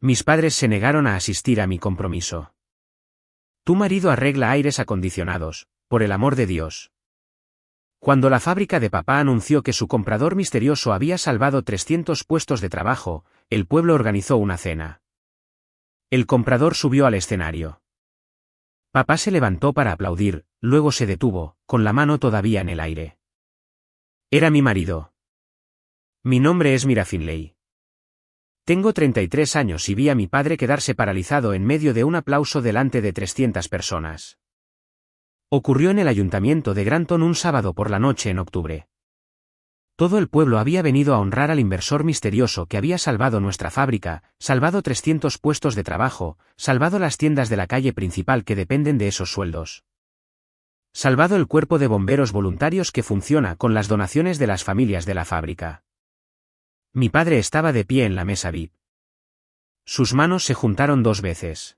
Mis padres se negaron a asistir a mi compromiso. Tu marido arregla aires acondicionados, por el amor de Dios. Cuando la fábrica de papá anunció que su comprador misterioso había salvado 300 puestos de trabajo, el pueblo organizó una cena. El comprador subió al escenario. Papá se levantó para aplaudir, luego se detuvo, con la mano todavía en el aire. Era mi marido. Mi nombre es Mira Finlay. Tengo 33 años y vi a mi padre quedarse paralizado en medio de un aplauso delante de 300 personas. Ocurrió en el ayuntamiento de Granton un sábado por la noche en octubre. Todo el pueblo había venido a honrar al inversor misterioso que había salvado nuestra fábrica, salvado 300 puestos de trabajo, salvado las tiendas de la calle principal que dependen de esos sueldos. Salvado el cuerpo de bomberos voluntarios que funciona con las donaciones de las familias de la fábrica. Mi padre estaba de pie en la mesa VIP. Sus manos se juntaron 2 veces.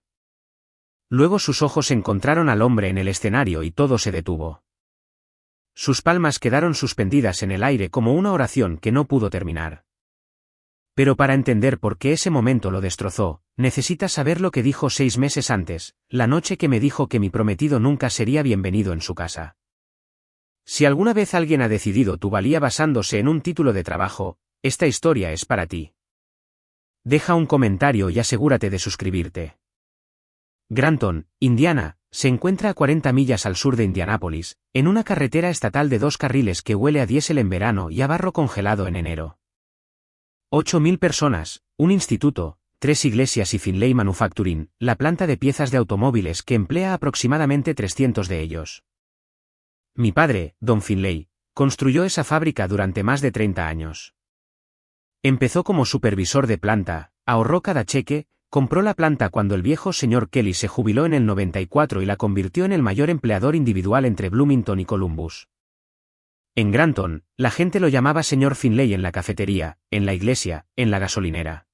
Luego sus ojos encontraron al hombre en el escenario y todo se detuvo. Sus palmas quedaron suspendidas en el aire como una oración que no pudo terminar. Pero para entender por qué ese momento lo destrozó, necesitas saber lo que dijo 6 meses antes, la noche que me dijo que mi prometido nunca sería bienvenido en su casa. Si alguna vez alguien ha decidido tu valía basándose en un título de trabajo, esta historia es para ti. Deja un comentario y asegúrate de suscribirte. Granton, Indiana, se encuentra a 40 millas al sur de Indianápolis, en una carretera estatal de 2 carriles que huele a diésel en verano y a barro congelado en enero. 8.000 personas, un instituto, 3 iglesias y Finlay Manufacturing, la planta de piezas de automóviles que emplea aproximadamente 300 de ellos. Mi padre, Don Finlay, construyó esa fábrica durante más de 30 años. Empezó como supervisor de planta, ahorró cada cheque, compró la planta cuando el viejo señor Kelly se jubiló en el 94 y la convirtió en el mayor empleador individual entre Bloomington y Columbus. En Granton, la gente lo llamaba señor Finlay en la cafetería, en la iglesia, en la gasolinera.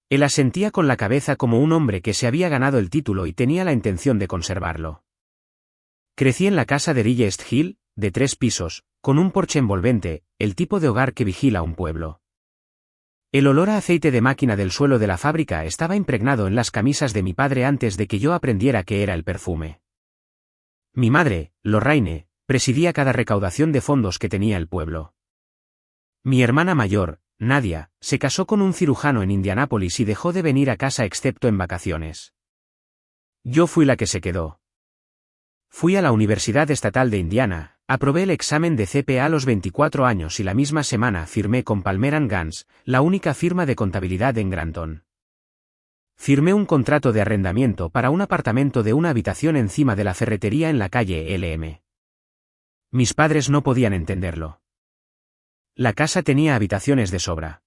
Él asentía con la cabeza como un hombre que se había ganado el título y tenía la intención de conservarlo. Crecí en la casa de Ridge Hill, de 3 pisos, con un porche envolvente, el tipo de hogar que vigila un pueblo. El olor a aceite de máquina del suelo de la fábrica estaba impregnado en las camisas de mi padre antes de que yo aprendiera qué era el perfume. Mi madre, Lorraine, presidía cada recaudación de fondos que tenía el pueblo. Mi hermana mayor, Nadia, se casó con un cirujano en Indianápolis y dejó de venir a casa excepto en vacaciones. Yo fui la que se quedó. Fui a la Universidad Estatal de Indiana, aprobé el examen de CPA a los 24 años y la misma semana firmé con Palmer & Gans, la única firma de contabilidad en Granton. Firmé un contrato de arrendamiento para un apartamento de una habitación encima de la ferretería en la calle LM. Mis padres no podían entenderlo. La casa tenía habitaciones de sobra.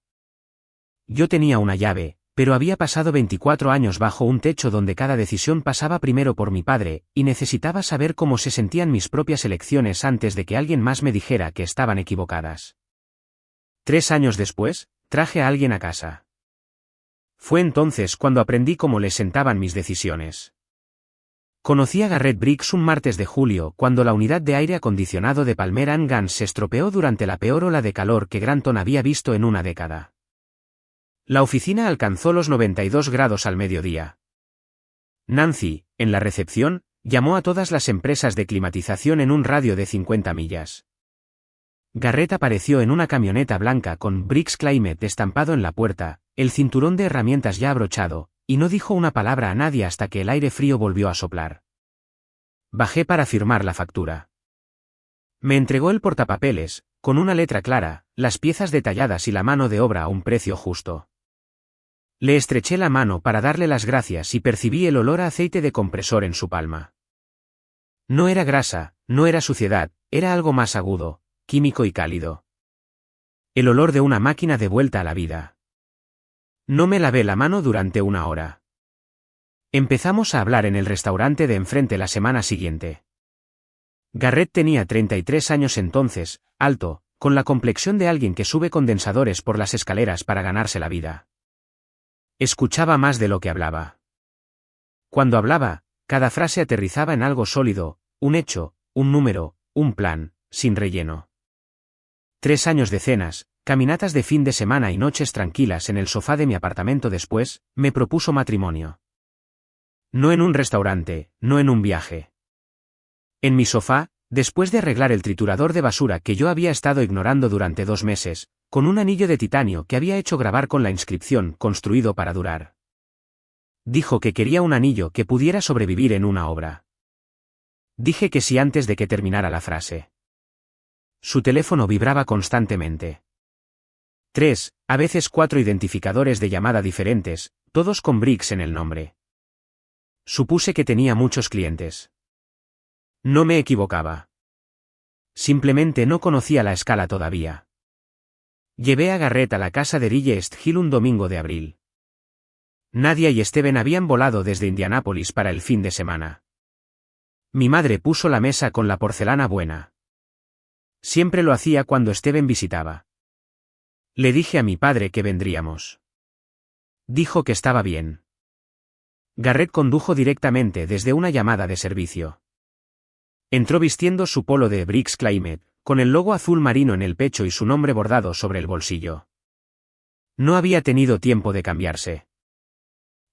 Yo tenía una llave, pero había pasado 24 años bajo un techo donde cada decisión pasaba primero por mi padre, y necesitaba saber cómo se sentían mis propias elecciones antes de que alguien más me dijera que estaban equivocadas. 3 años después, traje a alguien a casa. Fue entonces cuando aprendí cómo le sentaban mis decisiones. Conocí a Garrett Briggs un martes de julio cuando la unidad de aire acondicionado de Palmer & Gans se estropeó durante la peor ola de calor que Granton había visto en una década. La oficina alcanzó los 92 grados al mediodía. Nancy, en la recepción, llamó a todas las empresas de climatización en un radio de 50 millas. Garrett apareció en una camioneta blanca con Briggs Climate estampado en la puerta, el cinturón de herramientas ya abrochado, y no dijo una palabra a nadie hasta que el aire frío volvió a soplar. Bajé para firmar la factura. Me entregó el portapapeles, con una letra clara, las piezas detalladas y la mano de obra a un precio justo. Le estreché la mano para darle las gracias y percibí el olor a aceite de compresor en su palma. No era grasa, no era suciedad, era algo más agudo, químico y cálido. El olor de una máquina de vuelta a la vida. No me lavé la mano durante 1 hora. Empezamos a hablar en el restaurante de enfrente la semana siguiente. Garrett tenía 33 años entonces, alto, con la complexión de alguien que sube condensadores por las escaleras para ganarse la vida. Escuchaba más de lo que hablaba. Cuando hablaba, cada frase aterrizaba en algo sólido, un hecho, un número, un plan, sin relleno. 3 años de cenas, caminatas de fin de semana y noches tranquilas en el sofá de mi apartamento. Después, me propuso matrimonio. No en un restaurante, no en un viaje. En mi sofá, después de arreglar el triturador de basura que yo había estado ignorando durante 2 meses, con un anillo de titanio que había hecho grabar con la inscripción "construido para durar". Dijo que quería un anillo que pudiera sobrevivir en una obra. Dije que sí antes de que terminara la frase. Su teléfono vibraba constantemente. 3, a veces 4 identificadores de llamada diferentes, todos con Briggs en el nombre. Supuse que tenía muchos clientes. No me equivocaba. Simplemente no conocía la escala todavía. Llevé a Garrett a la casa de Ridge Hill un domingo de abril. Nadia y Steven habían volado desde Indianápolis para el fin de semana. Mi madre puso la mesa con la porcelana buena. Siempre lo hacía cuando Steven visitaba. Le dije a mi padre que vendríamos. Dijo que estaba bien. Garrett condujo directamente desde una llamada de servicio. Entró vistiendo su polo de Briggs Climate, con el logo azul marino en el pecho y su nombre bordado sobre el bolsillo. No había tenido tiempo de cambiarse.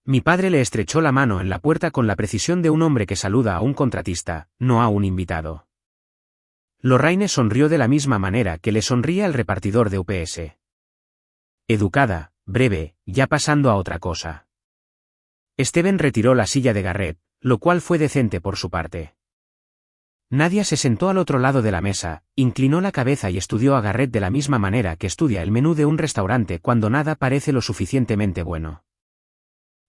Mi padre le estrechó la mano en la puerta con la precisión de un hombre que saluda a un contratista, no a un invitado. Lorraine sonrió de la misma manera que le sonríe al repartidor de UPS. Educada, breve, ya pasando a otra cosa. Steven retiró la silla de Garrett, lo cual fue decente por su parte. Nadia se sentó al otro lado de la mesa, inclinó la cabeza y estudió a Garrett de la misma manera que estudia el menú de un restaurante cuando nada parece lo suficientemente bueno.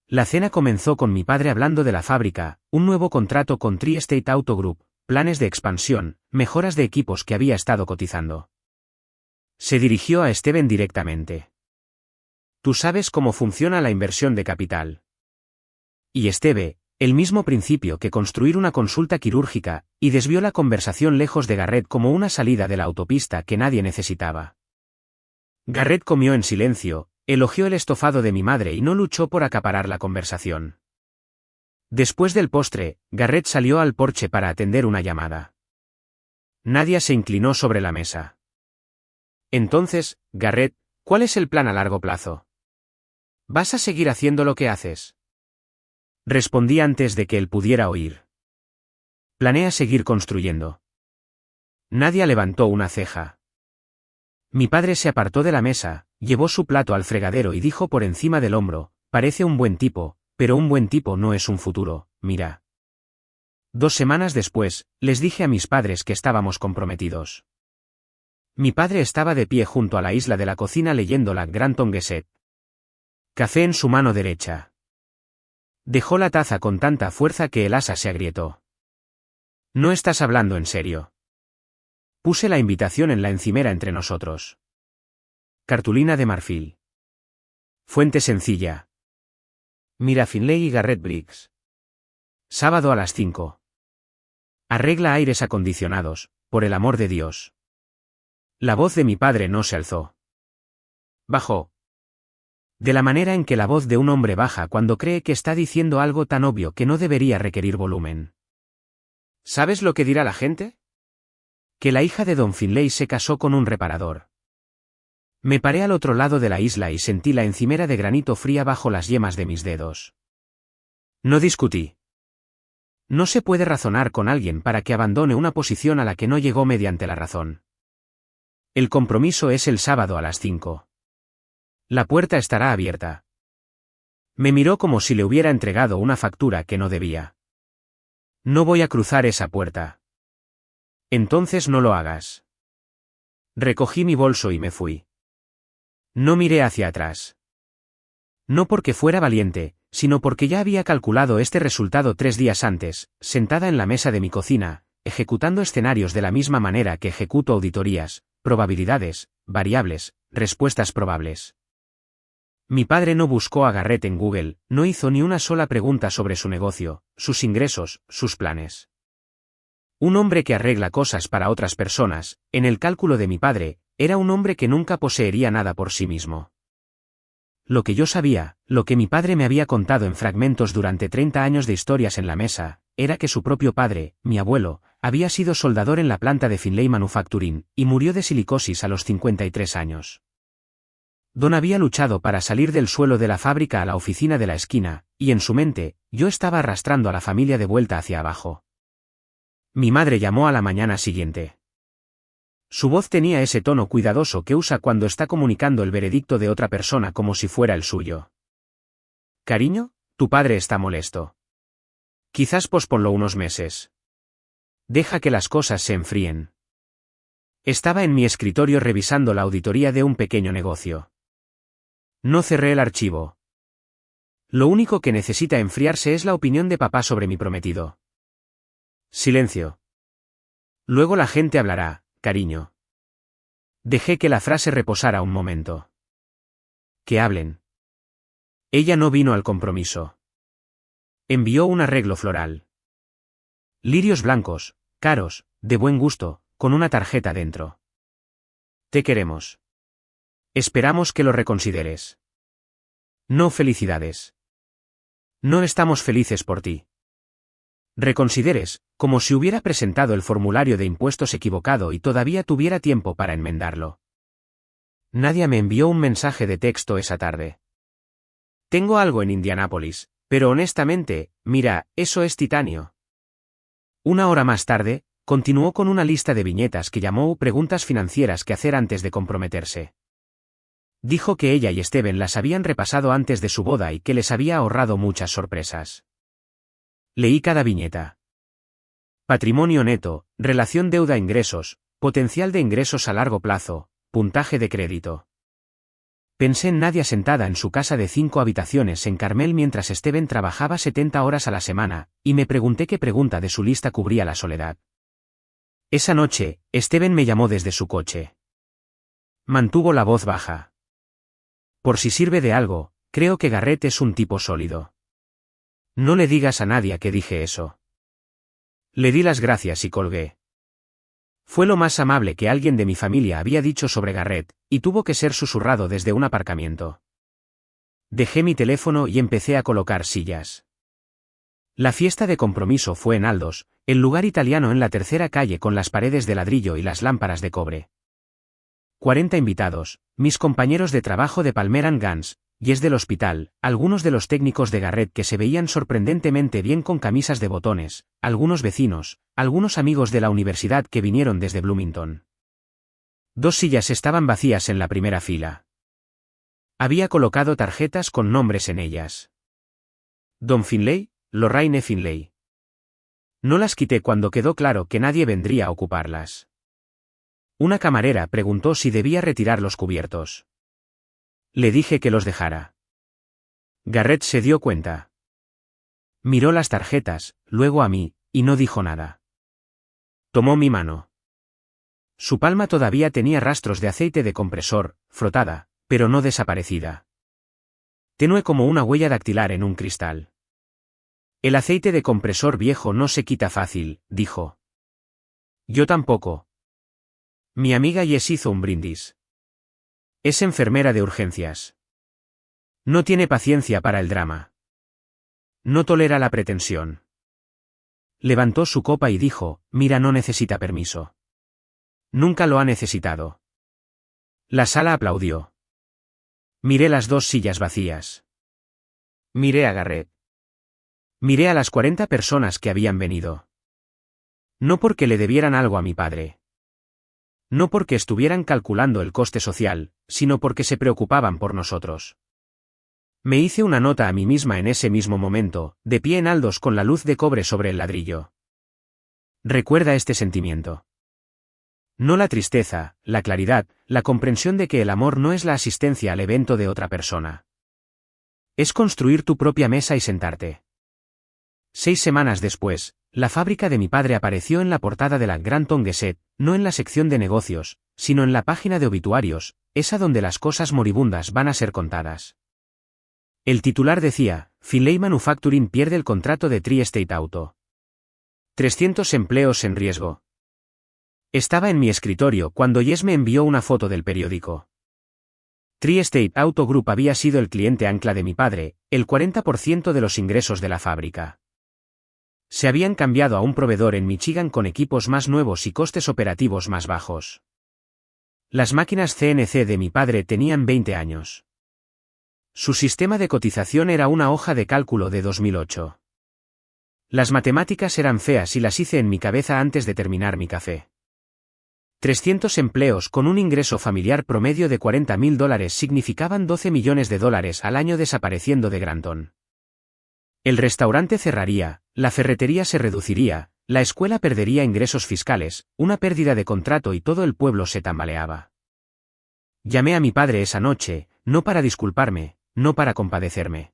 La cena comenzó con mi padre hablando de la fábrica, un nuevo contrato con Tri-State Auto Group, planes de expansión, mejoras de equipos que había estado cotizando. Se dirigió a Steven directamente. Tú sabes cómo funciona la inversión de capital. Y Steve, el mismo principio que construir una consulta quirúrgica, y desvió la conversación lejos de Garrett como una salida de la autopista que nadie necesitaba. Garrett comió en silencio, elogió el estofado de mi madre y no luchó por acaparar la conversación. Después del postre, Garrett salió al porche para atender una llamada. Nadia se inclinó sobre la mesa. Entonces, Garrett, ¿cuál es el plan a largo plazo? ¿Vas a seguir haciendo lo que haces? Respondí antes de que él pudiera oír. Planea seguir construyendo. Nadia levantó una ceja. Mi padre se apartó de la mesa, llevó su plato al fregadero y dijo por encima del hombro, parece un buen tipo, pero un buen tipo no es un futuro, mira. 2 semanas después, les dije a mis padres que estábamos comprometidos. Mi padre estaba de pie junto a la isla de la cocina leyendo la Granton Gazette. Café en su mano derecha. Dejó la taza con tanta fuerza que el asa se agrietó. ¿No estás hablando en serio? Puse la invitación en la encimera entre nosotros. Cartulina de marfil. Fuente sencilla. Mira Finlay y Garrett Briggs. Sábado a las 5. Arregla aires acondicionados, por el amor de Dios. La voz de mi padre no se alzó. Bajó. De la manera en que la voz de un hombre baja cuando cree que está diciendo algo tan obvio que no debería requerir volumen. ¿Sabes lo que dirá la gente? Que la hija de Don Finlay se casó con un reparador. Me paré al otro lado de la isla y sentí la encimera de granito fría bajo las yemas de mis dedos. No discutí. No se puede razonar con alguien para que abandone una posición a la que no llegó mediante la razón. El compromiso es el sábado a las 5. La puerta estará abierta. Me miró como si le hubiera entregado una factura que no debía. No voy a cruzar esa puerta. Entonces no lo hagas. Recogí mi bolso y me fui. No miré hacia atrás. No porque fuera valiente, sino porque ya había calculado este resultado 3 días antes, sentada en la mesa de mi cocina, ejecutando escenarios de la misma manera que ejecuto auditorías, probabilidades, variables, respuestas probables. Mi padre no buscó a Garrett en Google, no hizo ni una sola pregunta sobre su negocio, sus ingresos, sus planes. Un hombre que arregla cosas para otras personas, en el cálculo de mi padre, era un hombre que nunca poseería nada por sí mismo. Lo que yo sabía, lo que mi padre me había contado en fragmentos durante 30 años de historias en la mesa, era que su propio padre, mi abuelo, había sido soldador en la planta de Finlay Manufacturing, y murió de silicosis a los 53 años. Don había luchado para salir del suelo de la fábrica a la oficina de la esquina, y en su mente, yo estaba arrastrando a la familia de vuelta hacia abajo. Mi madre llamó a la mañana siguiente. Su voz tenía ese tono cuidadoso que usa cuando está comunicando el veredicto de otra persona como si fuera el suyo. Cariño, tu padre está molesto. Quizás posponlo unos meses. Deja que las cosas se enfríen. Estaba en mi escritorio revisando la auditoría de un pequeño negocio. No cerré el archivo. Lo único que necesita enfriarse es la opinión de papá sobre mi prometido. Silencio. Luego la gente hablará, cariño. Dejé que la frase reposara un momento. Que hablen. Ella no vino al compromiso. Envió un arreglo floral. Lirios blancos, caros, de buen gusto, con una tarjeta dentro. Te queremos. Esperamos que lo reconsideres. No, felicidades. No estamos felices por ti. Reconsideres, como si hubiera presentado el formulario de impuestos equivocado y todavía tuviera tiempo para enmendarlo. Nadie me envió un mensaje de texto esa tarde. Tengo algo en Indianápolis, pero honestamente, mira, eso es titanio. Una hora más tarde, continuó con una lista de viñetas que llamó preguntas financieras que hacer antes de comprometerse. Dijo que ella y Steven las habían repasado antes de su boda y que les había ahorrado muchas sorpresas. Leí cada viñeta. Patrimonio neto, relación deuda-ingresos, potencial de ingresos a largo plazo, puntaje de crédito. Pensé en Nadia sentada en su casa de 5 habitaciones en Carmel mientras Steven trabajaba 70 horas a la semana, y me pregunté qué pregunta de su lista cubría la soledad. Esa noche, Steven me llamó desde su coche. Mantuvo la voz baja. Por si sirve de algo, creo que Garrett es un tipo sólido. No le digas a Nadia que dije eso. Le di las gracias y colgué. Fue lo más amable que alguien de mi familia había dicho sobre Garrett, y tuvo que ser susurrado desde un aparcamiento. Dejé mi teléfono y empecé a colocar sillas. La fiesta de compromiso fue en Aldos, el lugar italiano en la tercera calle con las paredes de ladrillo y las lámparas de cobre. 40 invitados, mis compañeros de trabajo de Palmer & Gans, Yes del hospital, algunos de los técnicos de Garrett que se veían sorprendentemente bien con camisas de botones, algunos vecinos, algunos amigos de la universidad que vinieron desde Bloomington. 2 sillas estaban vacías en la primera fila. Había colocado tarjetas con nombres en ellas. Don Finlay, Lorraine Finlay. No las quité cuando quedó claro que nadie vendría a ocuparlas. Una camarera preguntó si debía retirar los cubiertos. Le dije que los dejara. Garrett se dio cuenta. Miró las tarjetas, luego a mí, y no dijo nada. Tomó mi mano. Su palma todavía tenía rastros de aceite de compresor, frotada, pero no desaparecida. Tenue como una huella dactilar en un cristal. El aceite de compresor viejo no se quita fácil, dijo. Yo tampoco. Mi amiga Jess hizo un brindis. Es enfermera de urgencias. No tiene paciencia para el drama. No tolera la pretensión. Levantó su copa y dijo, mira, no necesita permiso. Nunca lo ha necesitado. La sala aplaudió. Miré las 2 sillas vacías. Miré a Garrett. Miré a las 40 personas que habían venido. No porque le debieran algo a mi padre. No porque estuvieran calculando el coste social, sino porque se preocupaban por nosotros. Me hice una nota a mí misma en ese mismo momento, de pie en Aldos con la luz de cobre sobre el ladrillo. Recuerda este sentimiento. No la tristeza, la claridad, la comprensión de que el amor no es la asistencia al evento de otra persona. Es construir tu propia mesa y sentarte. 6 semanas después, la fábrica de mi padre apareció en la portada de la Granton Gazette, no en la sección de negocios, sino en la página de obituarios, esa donde las cosas moribundas van a ser contadas. El titular decía, Finlay Manufacturing pierde el contrato de Tri-State Auto. 300 empleos en riesgo. Estaba en mi escritorio cuando Jess me envió una foto del periódico. Tri-State Auto Group había sido el cliente ancla de mi padre, el 40% de los ingresos de la fábrica. Se habían cambiado a un proveedor en Michigan con equipos más nuevos y costes operativos más bajos. Las máquinas CNC de mi padre tenían 20 años. Su sistema de cotización era una hoja de cálculo de 2008. Las matemáticas eran feas y las hice en mi cabeza antes de terminar mi café. 300 empleos con un ingreso familiar promedio de $40.000 significaban $12 millones al año desapareciendo de Granton. El restaurante cerraría, la ferretería se reduciría, la escuela perdería ingresos fiscales, una pérdida de contrato y todo el pueblo se tambaleaba. Llamé a mi padre esa noche, no para disculparme, no para compadecerme.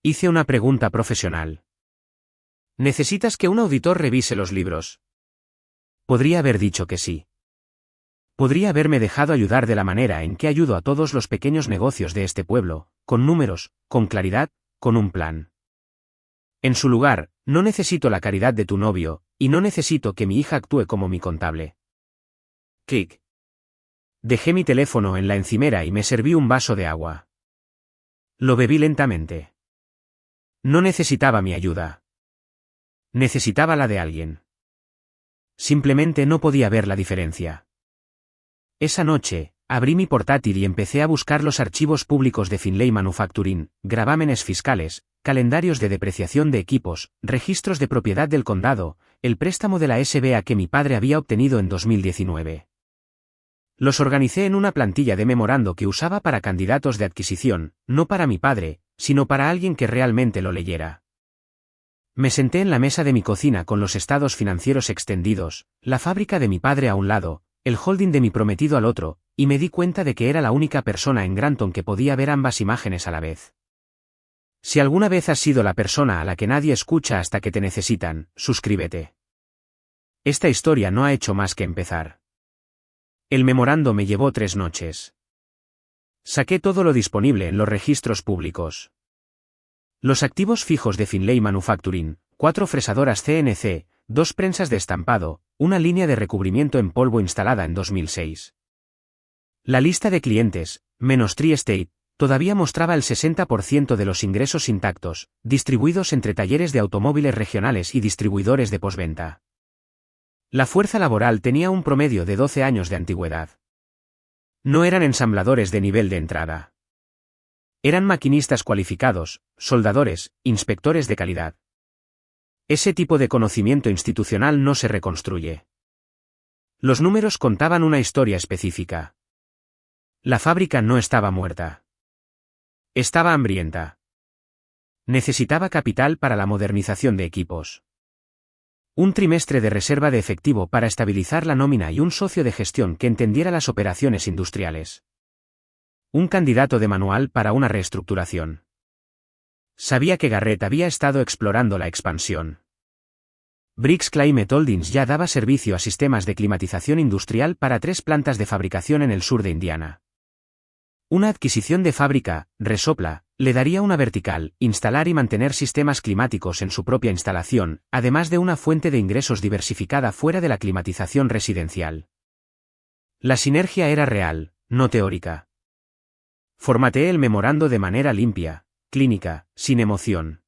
Hice una pregunta profesional. ¿Necesitas que un auditor revise los libros? Podría haber dicho que sí. Podría haberme dejado ayudar de la manera en que ayudo a todos los pequeños negocios de este pueblo, con números, con claridad, con un plan. En su lugar, no necesito la caridad de tu novio, y no necesito que mi hija actúe como mi contable. Clic. Dejé mi teléfono en la encimera y me serví un vaso de agua. Lo bebí lentamente. No necesitaba mi ayuda. Necesitaba la de alguien. Simplemente no podía ver la diferencia. Esa noche, abrí mi portátil y empecé a buscar los archivos públicos de Finlay Manufacturing, gravámenes fiscales, calendarios de depreciación de equipos, registros de propiedad del condado, el préstamo de la SBA que mi padre había obtenido en 2019. Los organicé en una plantilla de memorando que usaba para candidatos de adquisición, no para mi padre, sino para alguien que realmente lo leyera. Me senté en la mesa de mi cocina con los estados financieros extendidos, la fábrica de mi padre a un lado, el holding de mi prometido al otro, y me di cuenta de que era la única persona en Granton que podía ver ambas imágenes a la vez. Si alguna vez has sido la persona a la que nadie escucha hasta que te necesitan, suscríbete. Esta historia no ha hecho más que empezar. El memorando me llevó 3 noches. Saqué todo lo disponible en los registros públicos. Los activos fijos de Finlay Manufacturing, 4 fresadoras CNC, 2 prensas de estampado, una línea de recubrimiento en polvo instalada en 2006. La lista de clientes, menos Tri-State, todavía mostraba el 60% de los ingresos intactos, distribuidos entre talleres de automóviles regionales y distribuidores de postventa. La fuerza laboral tenía un promedio de 12 años de antigüedad. No eran ensambladores de nivel de entrada. Eran maquinistas cualificados, soldadores, inspectores de calidad. Ese tipo de conocimiento institucional no se reconstruye. Los números contaban una historia específica. La fábrica no estaba muerta. Estaba hambrienta. Necesitaba capital para la modernización de equipos. Un trimestre de reserva de efectivo para estabilizar la nómina y un socio de gestión que entendiera las operaciones industriales. Un candidato de manual para una reestructuración. Sabía que Garrett había estado explorando la expansión. Briggs Climate Holdings ya daba servicio a sistemas de climatización industrial para 3 plantas de fabricación en el sur de Indiana. Una adquisición de fábrica, Resopla, le daría una vertical, instalar y mantener sistemas climáticos en su propia instalación, además de una fuente de ingresos diversificada fuera de la climatización residencial. La sinergia era real, no teórica. Formateé el memorando de manera limpia, clínica, sin emoción.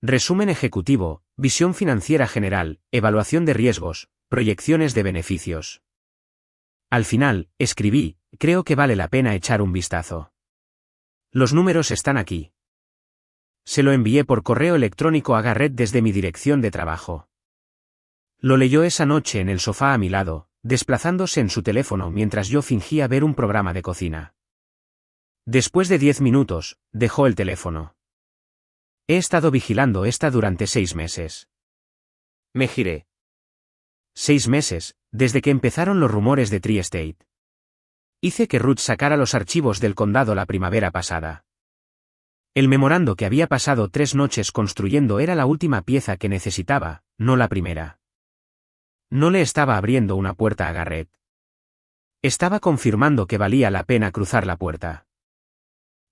Resumen ejecutivo, visión financiera general, evaluación de riesgos, proyecciones de beneficios. Al final, escribí, creo que vale la pena echar un vistazo. Los números están aquí. Se lo envié por correo electrónico a Garrett desde mi dirección de trabajo. Lo leyó esa noche en el sofá a mi lado, desplazándose en su teléfono mientras yo fingía ver un programa de cocina. Después de 10 minutos, dejó el teléfono. He estado vigilando esta durante 6 meses. Me giré. 6 meses, desde que empezaron los rumores de Tri-State. Hice que Ruth sacara los archivos del condado la primavera pasada. El memorando que había pasado 3 noches construyendo era la última pieza que necesitaba, no la primera. No le estaba abriendo una puerta a Garrett. Estaba confirmando que valía la pena cruzar la puerta.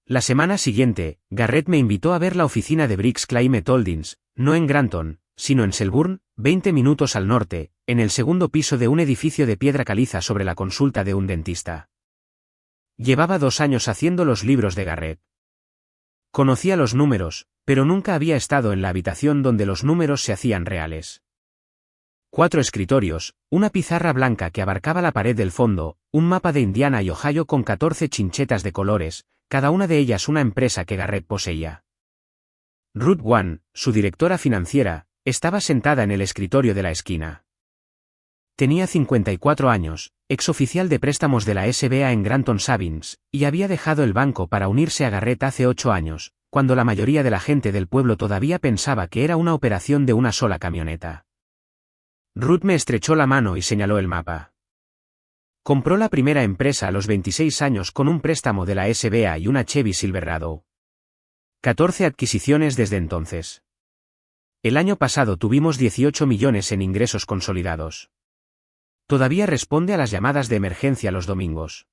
La semana siguiente, Garrett me invitó a ver la oficina de Briggs Climate Holdings, no en Granton, sino en Selburne, 20 minutos al norte, en el segundo piso de un edificio de piedra caliza sobre la consulta de un dentista. Llevaba 2 años haciendo los libros de Garrett. Conocía los números, pero nunca había estado en la habitación donde los números se hacían reales. 4 escritorios, una pizarra blanca que abarcaba la pared del fondo, un mapa de Indiana y Ohio con 14 chinchetas de colores, cada una de ellas una empresa que Garrett poseía. Ruth Wan, su directora financiera, estaba sentada en el escritorio de la esquina. Tenía 54 años, exoficial de préstamos de la SBA en Granton Savings, y había dejado el banco para unirse a Garrett hace 8 años, cuando la mayoría de la gente del pueblo todavía pensaba que era una operación de una sola camioneta. Ruth me estrechó la mano y señaló el mapa. Compró la primera empresa a los 26 años con un préstamo de la SBA y una Chevy Silverado. 14 adquisiciones desde entonces. El año pasado tuvimos 18 millones en ingresos consolidados. Todavía responde a las llamadas de emergencia los domingos.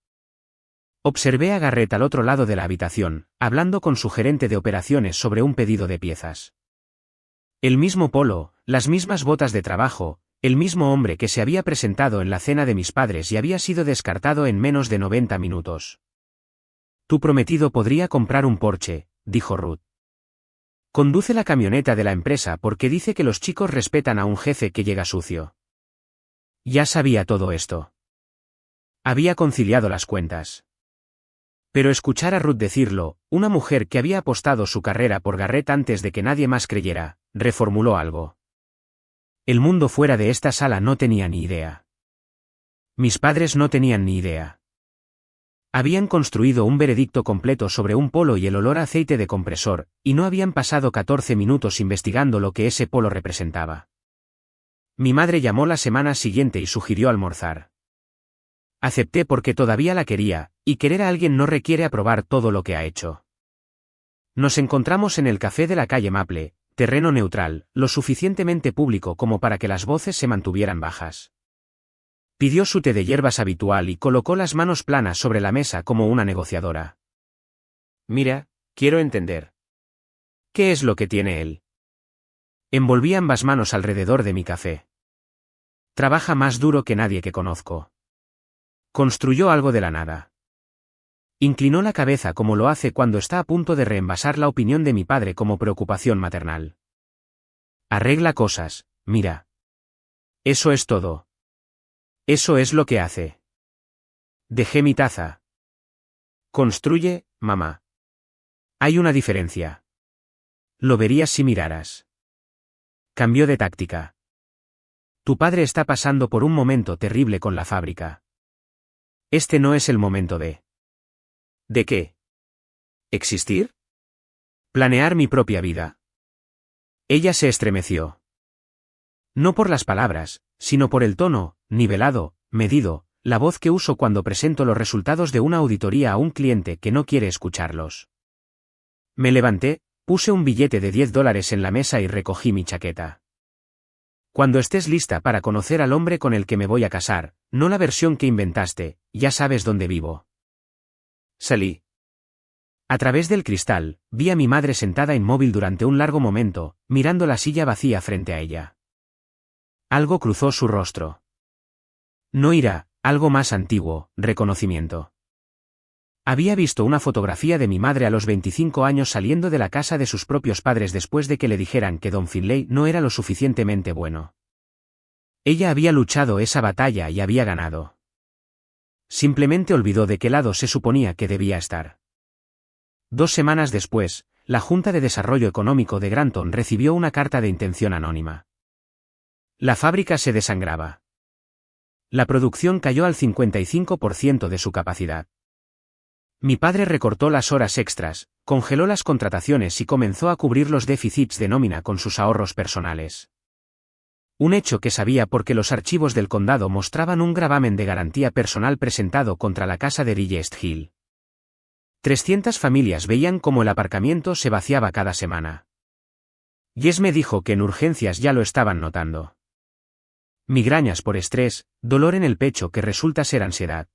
Observé a Garrett al otro lado de la habitación, hablando con su gerente de operaciones sobre un pedido de piezas. El mismo polo, las mismas botas de trabajo, el mismo hombre que se había presentado en la cena de mis padres y había sido descartado en menos de 90 minutos. Tu prometido podría comprar un Porsche, dijo Ruth. Conduce la camioneta de la empresa porque dice que los chicos respetan a un jefe que llega sucio. Ya sabía todo esto. Había conciliado las cuentas. Pero escuchar a Ruth decirlo, una mujer que había apostado su carrera por Garrett antes de que nadie más creyera, reformuló algo. El mundo fuera de esta sala no tenía ni idea. Mis padres no tenían ni idea. Habían construido un veredicto completo sobre un polo y el olor a aceite de compresor, y no habían pasado 14 minutos investigando lo que ese polo representaba. Mi madre llamó la semana siguiente y sugirió almorzar. Acepté porque todavía la quería, y querer a alguien no requiere aprobar todo lo que ha hecho. Nos encontramos en el café de la calle Maple, terreno neutral, lo suficientemente público como para que las voces se mantuvieran bajas. Pidió su té de hierbas habitual y colocó las manos planas sobre la mesa como una negociadora. Mira, quiero entender. ¿Qué es lo que tiene él? Envolví ambas manos alrededor de mi café. Trabaja más duro que nadie que conozco. Construyó algo de la nada. Inclinó la cabeza como lo hace cuando está a punto de reenvasar la opinión de mi padre como preocupación maternal. Arregla cosas, mira. Eso es todo. Eso es lo que hace. Dejé mi taza. Construye, mamá. Hay una diferencia. Lo verías si miraras. Cambió de táctica. Tu padre está pasando por un momento terrible con la fábrica. Este no es el momento de... ¿De qué? ¿Existir? Planear mi propia vida. Ella se estremeció. No por las palabras, sino por el tono, nivelado, medido, la voz que uso cuando presento los resultados de una auditoría a un cliente que no quiere escucharlos. Me levanté, puse un billete de $10 en la mesa y recogí mi chaqueta. Cuando estés lista para conocer al hombre con el que me voy a casar, no la versión que inventaste, ya sabes dónde vivo. Salí. A través del cristal, vi a mi madre sentada inmóvil durante un largo momento, mirando la silla vacía frente a ella. Algo cruzó su rostro. No ira, algo más antiguo, reconocimiento. Había visto una fotografía de mi madre a los 25 años saliendo de la casa de sus propios padres después de que le dijeran que Don Finlay no era lo suficientemente bueno. Ella había luchado esa batalla y había ganado. Simplemente olvidó de qué lado se suponía que debía estar. 2 semanas después, la Junta de Desarrollo Económico de Granton recibió una carta de intención anónima. La fábrica se desangraba. La producción cayó al 55% de su capacidad. Mi padre recortó las horas extras, congeló las contrataciones y comenzó a cubrir los déficits de nómina con sus ahorros personales. Un hecho que sabía porque los archivos del condado mostraban un gravamen de garantía personal presentado contra la casa de Rillest Hill. 300 familias veían cómo el aparcamiento se vaciaba cada semana. Jess me dijo que en urgencias ya lo estaban notando. Migrañas por estrés, dolor en el pecho que resulta ser ansiedad.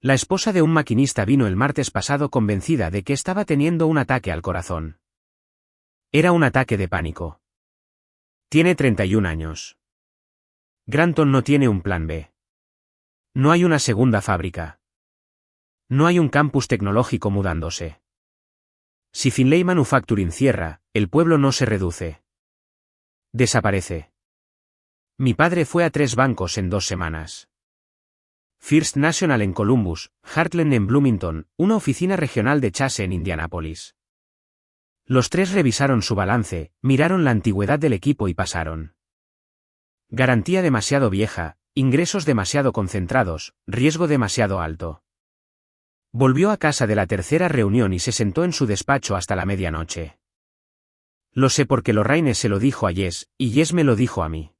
La esposa de un maquinista vino el martes pasado convencida de que estaba teniendo un ataque al corazón. Era un ataque de pánico. Tiene 31 años. Granton no tiene un plan B. No hay una segunda fábrica. No hay un campus tecnológico mudándose. Si Finlay Manufacturing cierra, el pueblo no se reduce. Desaparece. Mi padre fue a 3 bancos en 2 semanas. First National en Columbus, Heartland en Bloomington, una oficina regional de Chase en Indianápolis. Los 3 revisaron su balance, miraron la antigüedad del equipo y pasaron. Garantía demasiado vieja, ingresos demasiado concentrados, riesgo demasiado alto. Volvió a casa de la tercera reunión y se sentó en su despacho hasta la medianoche. Lo sé porque Lorraine se lo dijo a Jess, y Jess me lo dijo a mí.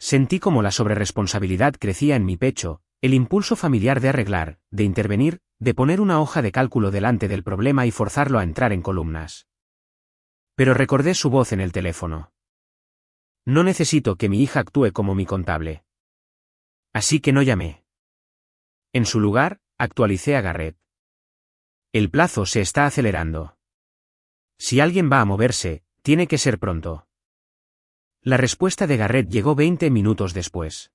Sentí como la sobreresponsabilidad crecía en mi pecho, el impulso familiar de arreglar, de intervenir, de poner una hoja de cálculo delante del problema y forzarlo a entrar en columnas. Pero recordé su voz en el teléfono. No necesito que mi hija actúe como mi contable. Así que no llamé. En su lugar, actualicé a Garrett. El plazo se está acelerando. Si alguien va a moverse, tiene que ser pronto. La respuesta de Garrett llegó 20 minutos después.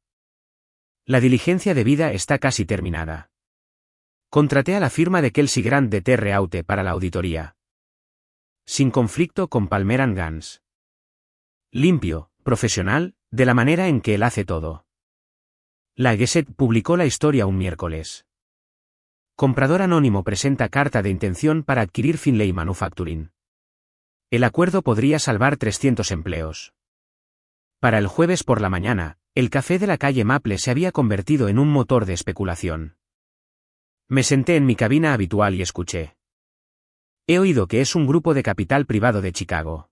La diligencia debida está casi terminada. Contraté a la firma de Kelsey Grant de Terreaute para la auditoría. Sin conflicto con Palmer & Gans. Limpio, profesional, de la manera en que él hace todo. La Gazette publicó la historia un miércoles. Comprador anónimo presenta carta de intención para adquirir Finlay Manufacturing. El acuerdo podría salvar 300 empleos. Para el jueves por la mañana, el café de la calle Maple se había convertido en un motor de especulación. Me senté en mi cabina habitual y escuché. He oído que es un grupo de capital privado de Chicago.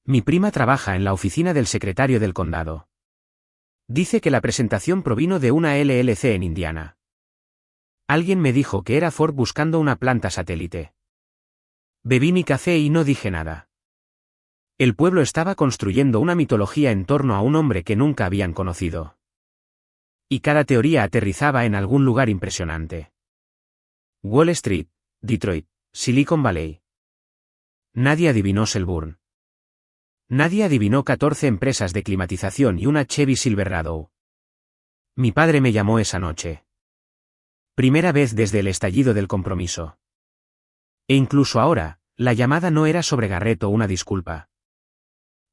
Mi prima trabaja en la oficina del secretario del condado. Dice que la presentación provino de una LLC en Indiana. Alguien me dijo que era Ford buscando una planta satélite. Bebí mi café y no dije nada. El pueblo estaba construyendo una mitología en torno a un hombre que nunca habían conocido. Y cada teoría aterrizaba en algún lugar impresionante. Wall Street, Detroit, Silicon Valley. Nadie adivinó Selburne. Nadie adivinó 14 empresas de climatización y una Chevy Silverado. Mi padre me llamó esa noche. Primera vez desde el estallido del compromiso. E incluso ahora, la llamada no era sobre Garrett o una disculpa.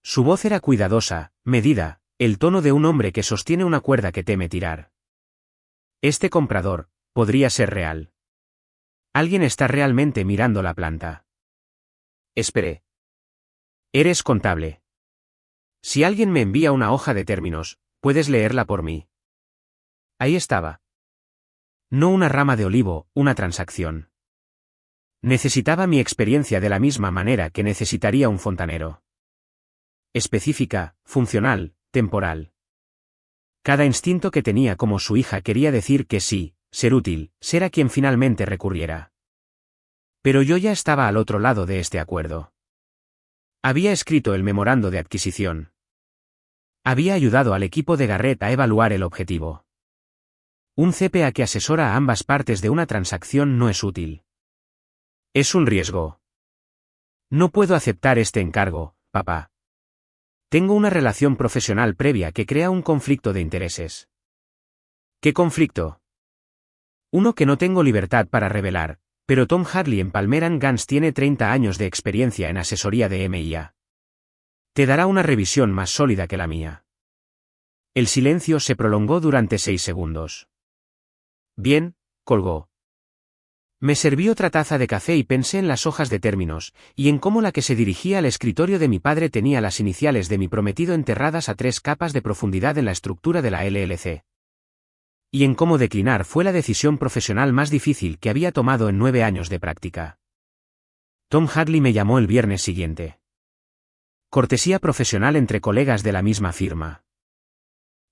Su voz era cuidadosa, medida, el tono de un hombre que sostiene una cuerda que teme tirar. Este comprador, podría ser real. Alguien está realmente mirando la planta. Esperé. Eres contable. Si alguien me envía una hoja de términos, puedes leerla por mí. Ahí estaba. No una rama de olivo, una transacción. Necesitaba mi experiencia de la misma manera que necesitaría un fontanero. Específica, funcional, temporal. Cada instinto que tenía como su hija quería decir que sí, ser útil, ser a quien finalmente recurriera. Pero yo ya estaba al otro lado de este acuerdo. Había escrito el memorando de adquisición. Había ayudado al equipo de Garrett a evaluar el objetivo. Un CPA que asesora a ambas partes de una transacción no es útil. Es un riesgo. No puedo aceptar este encargo, papá. Tengo una relación profesional previa que crea un conflicto de intereses. ¿Qué conflicto? Uno que no tengo libertad para revelar, pero Tom Hadley en Palmer & Gans tiene 30 años de experiencia en asesoría de M&A. Te dará una revisión más sólida que la mía. El silencio se prolongó durante 6 segundos. Bien, colgó. Me serví otra taza de café y pensé en las hojas de términos, y en cómo la que se dirigía al escritorio de mi padre tenía las iniciales de mi prometido enterradas a 3 capas de profundidad en la estructura de la LLC. Y en cómo declinar fue la decisión profesional más difícil que había tomado en 9 años de práctica. Tom Hadley me llamó el viernes siguiente. Cortesía profesional entre colegas de la misma firma.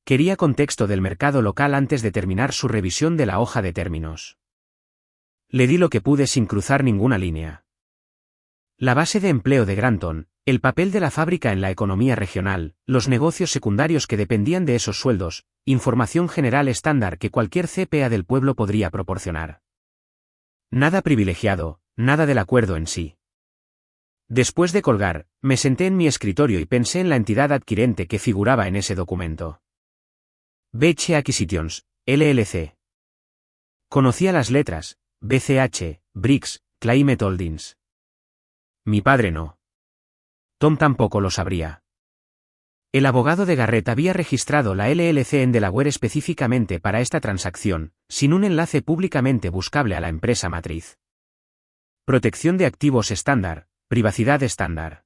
Quería contexto del mercado local antes de terminar su revisión de la hoja de términos. Le di lo que pude sin cruzar ninguna línea. La base de empleo de Granton, el papel de la fábrica en la economía regional, los negocios secundarios que dependían de esos sueldos, información general estándar que cualquier CPA del pueblo podría proporcionar. Nada privilegiado, nada del acuerdo en sí. Después de colgar, me senté en mi escritorio y pensé en la entidad adquirente que figuraba en ese documento. BC Acquisitions, LLC. Conocía las letras, BCH, Briggs, Climate Holdings. Mi padre no. Tom tampoco lo sabría. El abogado de Garrett había registrado la LLC en Delaware específicamente para esta transacción, sin un enlace públicamente buscable a la empresa matriz. Protección de activos estándar, privacidad estándar.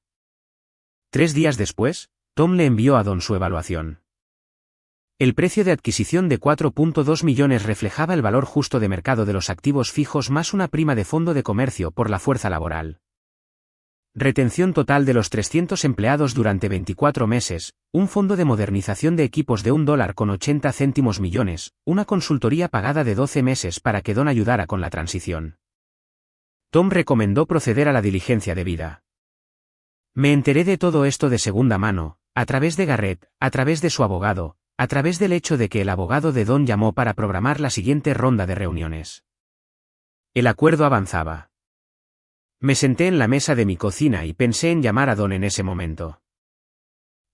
3 días después, Tom le envió a Don su evaluación. El precio de adquisición de 4.2 millones reflejaba el valor justo de mercado de los activos fijos más una prima de fondo de comercio por la fuerza laboral. Retención total de los 300 empleados durante 24 meses, un fondo de modernización de equipos de $1.80 millones, una consultoría pagada de 12 meses para que Don ayudara con la transición. Tom recomendó proceder a la diligencia debida. Me enteré de todo esto de segunda mano, a través de Garrett, a través de su abogado, a través del hecho de que el abogado de Don llamó para programar la siguiente ronda de reuniones. El acuerdo avanzaba. Me senté en la mesa de mi cocina y pensé en llamar a Don en ese momento.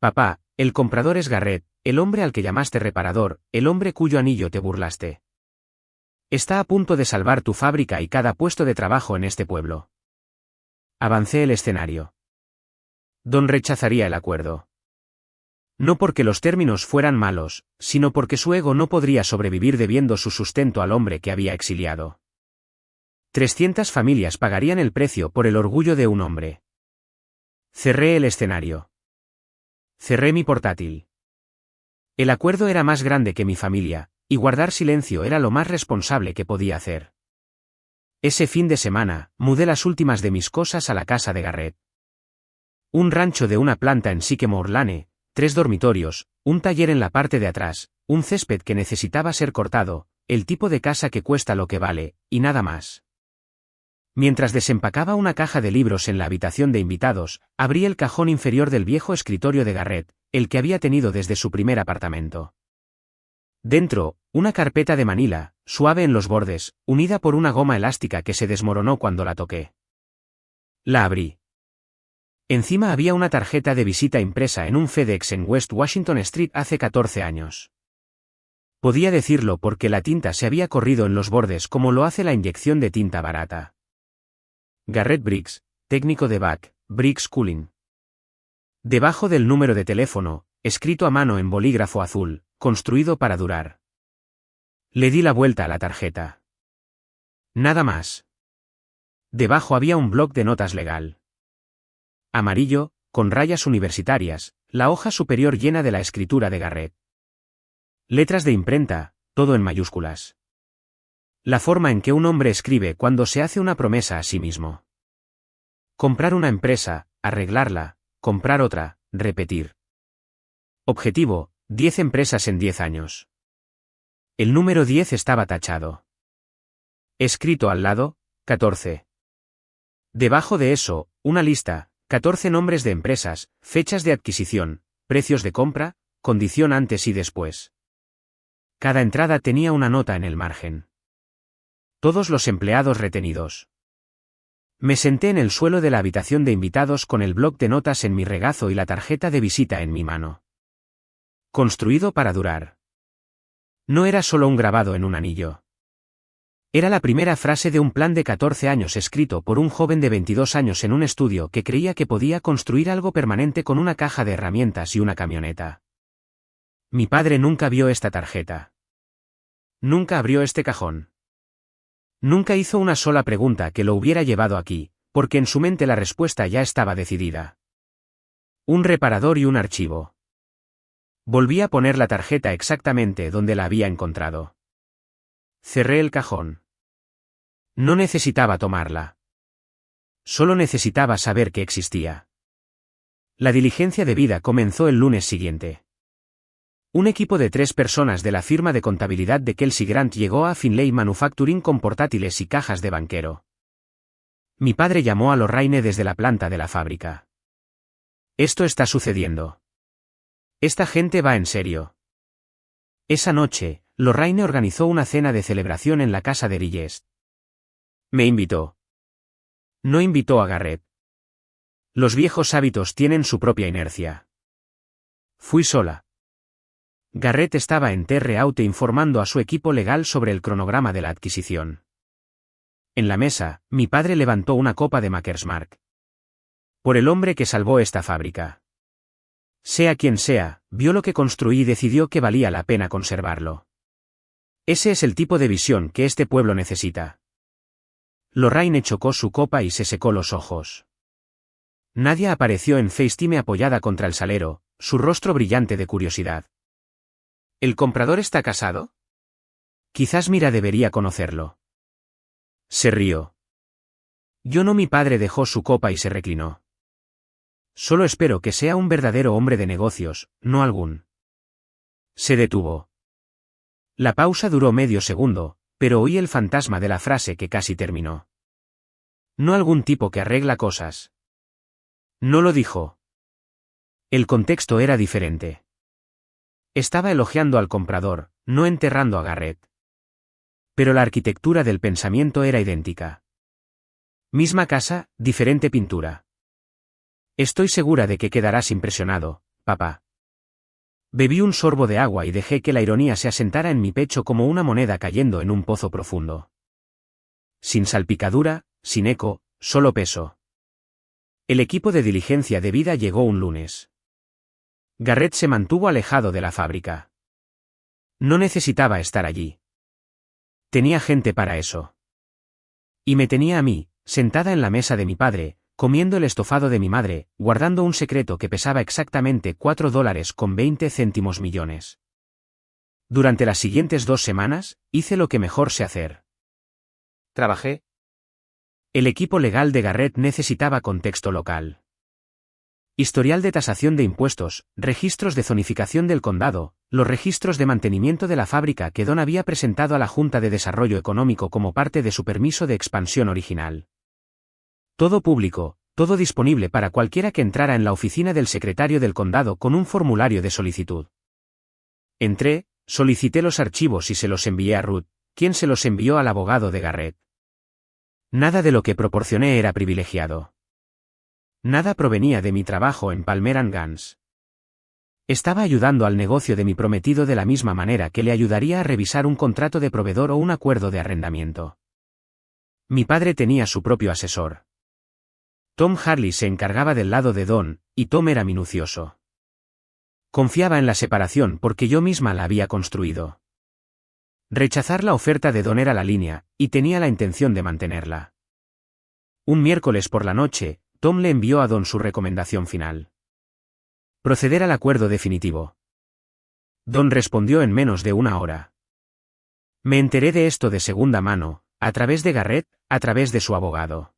Papá, el comprador es Garrett, el hombre al que llamaste reparador, el hombre cuyo anillo te burlaste. Está a punto de salvar tu fábrica y cada puesto de trabajo en este pueblo. Avancé el escenario. Don rechazaría el acuerdo. No porque los términos fueran malos, sino porque su ego no podría sobrevivir debiendo su sustento al hombre que había exiliado. 300 familias pagarían el precio por el orgullo de un hombre. Cerré el escenario. Cerré mi portátil. El acuerdo era más grande que mi familia, y guardar silencio era lo más responsable que podía hacer. Ese fin de semana, mudé las últimas de mis cosas a la casa de Garrett. Un rancho de una planta en Sycamore Lane, 3 dormitorios, un taller en la parte de atrás, un césped que necesitaba ser cortado, el tipo de casa que cuesta lo que vale, y nada más. Mientras desempacaba una caja de libros en la habitación de invitados, abrí el cajón inferior del viejo escritorio de Garrett, el que había tenido desde su primer apartamento. Dentro, una carpeta de manila, suave en los bordes, unida por una goma elástica que se desmoronó cuando la toqué. La abrí. Encima había una tarjeta de visita impresa en un FedEx en West Washington Street hace 14 años. Podía decirlo porque la tinta se había corrido en los bordes como lo hace la inyección de tinta barata. Garrett Briggs, técnico de Back, Briggs Cooling. Debajo del número de teléfono, escrito a mano en bolígrafo azul, construido para durar. Le di la vuelta a la tarjeta. Nada más. Debajo había un bloc de notas legal. Amarillo, con rayas universitarias, la hoja superior llena de la escritura de Garrett. Letras de imprenta, todo en mayúsculas. La forma en que un hombre escribe cuando se hace una promesa a sí mismo. Comprar una empresa, arreglarla, comprar otra, repetir. Objetivo, 10 empresas en 10 años. El número 10 estaba tachado. Escrito al lado, 14. Debajo de eso, una lista, 14 nombres de empresas, fechas de adquisición, precios de compra, condición antes y después. Cada entrada tenía una nota en el margen. Todos los empleados retenidos. Me senté en el suelo de la habitación de invitados con el bloc de notas en mi regazo y la tarjeta de visita en mi mano. Construido para durar. No era solo un grabado en un anillo. Era la primera frase de un plan de 14 años escrito por un joven de 22 años en un estudio que creía que podía construir algo permanente con una caja de herramientas y una camioneta. Mi padre nunca vio esta tarjeta. Nunca abrió este cajón. Nunca hizo una sola pregunta que lo hubiera llevado aquí, porque en su mente la respuesta ya estaba decidida. Un reparador y un archivo. Volví a poner la tarjeta exactamente donde la había encontrado. Cerré el cajón. No necesitaba tomarla. Solo necesitaba saber que existía. La diligencia debida comenzó el lunes siguiente. Un equipo de 3 personas de la firma de contabilidad de Kelsey Grant llegó a Finlay Manufacturing con portátiles y cajas de banquero. Mi padre llamó a Lorraine desde la planta de la fábrica. Esto está sucediendo. Esta gente va en serio. Esa noche, Lorraine organizó una cena de celebración en la casa de Rilles. Me invitó. No invitó a Garrett. Los viejos hábitos tienen su propia inercia. Fui sola. Garrett estaba en Terre-Haute informando a su equipo legal sobre el cronograma de la adquisición. En la mesa, mi padre levantó una copa de Maker's Mark. Por el hombre que salvó esta fábrica. Sea quien sea, vio lo que construí y decidió que valía la pena conservarlo. Ese es el tipo de visión que este pueblo necesita. Lorraine chocó su copa y se secó los ojos. Nadia apareció en FaceTime apoyada contra el salero, su rostro brillante de curiosidad. ¿El comprador está casado? Quizás Mira debería conocerlo. Se rió. Yo no. Mi padre dejó su copa y se reclinó. Solo espero que sea un verdadero hombre de negocios, no algún. Se detuvo. La pausa duró medio segundo, pero oí el fantasma de la frase que casi terminó. No algún tipo que arregla cosas. No lo dijo. El contexto era diferente. Estaba elogiando al comprador, no enterrando a Garrett. Pero la arquitectura del pensamiento era idéntica. Misma casa, diferente pintura. Estoy segura de que quedarás impresionado, papá. Bebí un sorbo de agua y dejé que la ironía se asentara en mi pecho como una moneda cayendo en un pozo profundo. Sin salpicadura, sin eco, solo peso. El equipo de diligencia de vida llegó un lunes. Garrett se mantuvo alejado de la fábrica. No necesitaba estar allí. Tenía gente para eso. Y me tenía a mí, sentada en la mesa de mi padre, comiendo el estofado de mi madre, guardando un secreto que pesaba exactamente $4.20 millones. Durante las siguientes 2 semanas, hice lo que mejor sé hacer. Trabajé. El equipo legal de Garrett necesitaba contexto local. Historial de tasación de impuestos, registros de zonificación del condado, los registros de mantenimiento de la fábrica que Don había presentado a la Junta de Desarrollo Económico como parte de su permiso de expansión original. Todo público, todo disponible para cualquiera que entrara en la oficina del secretario del condado con un formulario de solicitud. Entré, solicité los archivos y se los envié a Ruth, quien se los envió al abogado de Garrett. Nada de lo que proporcioné era privilegiado. Nada provenía de mi trabajo en Palmer & Gans. Estaba ayudando al negocio de mi prometido de la misma manera que le ayudaría a revisar un contrato de proveedor o un acuerdo de arrendamiento. Mi padre tenía su propio asesor. Tom Harley se encargaba del lado de Don, y Tom era minucioso. Confiaba en la separación porque yo misma la había construido. Rechazar la oferta de Don era la línea, y tenía la intención de mantenerla. Un miércoles por la noche, Tom le envió a Don su recomendación final. Proceder al acuerdo definitivo. Don respondió en menos de 1 hora. Me enteré de esto de segunda mano, a través de Garrett, a través de su abogado.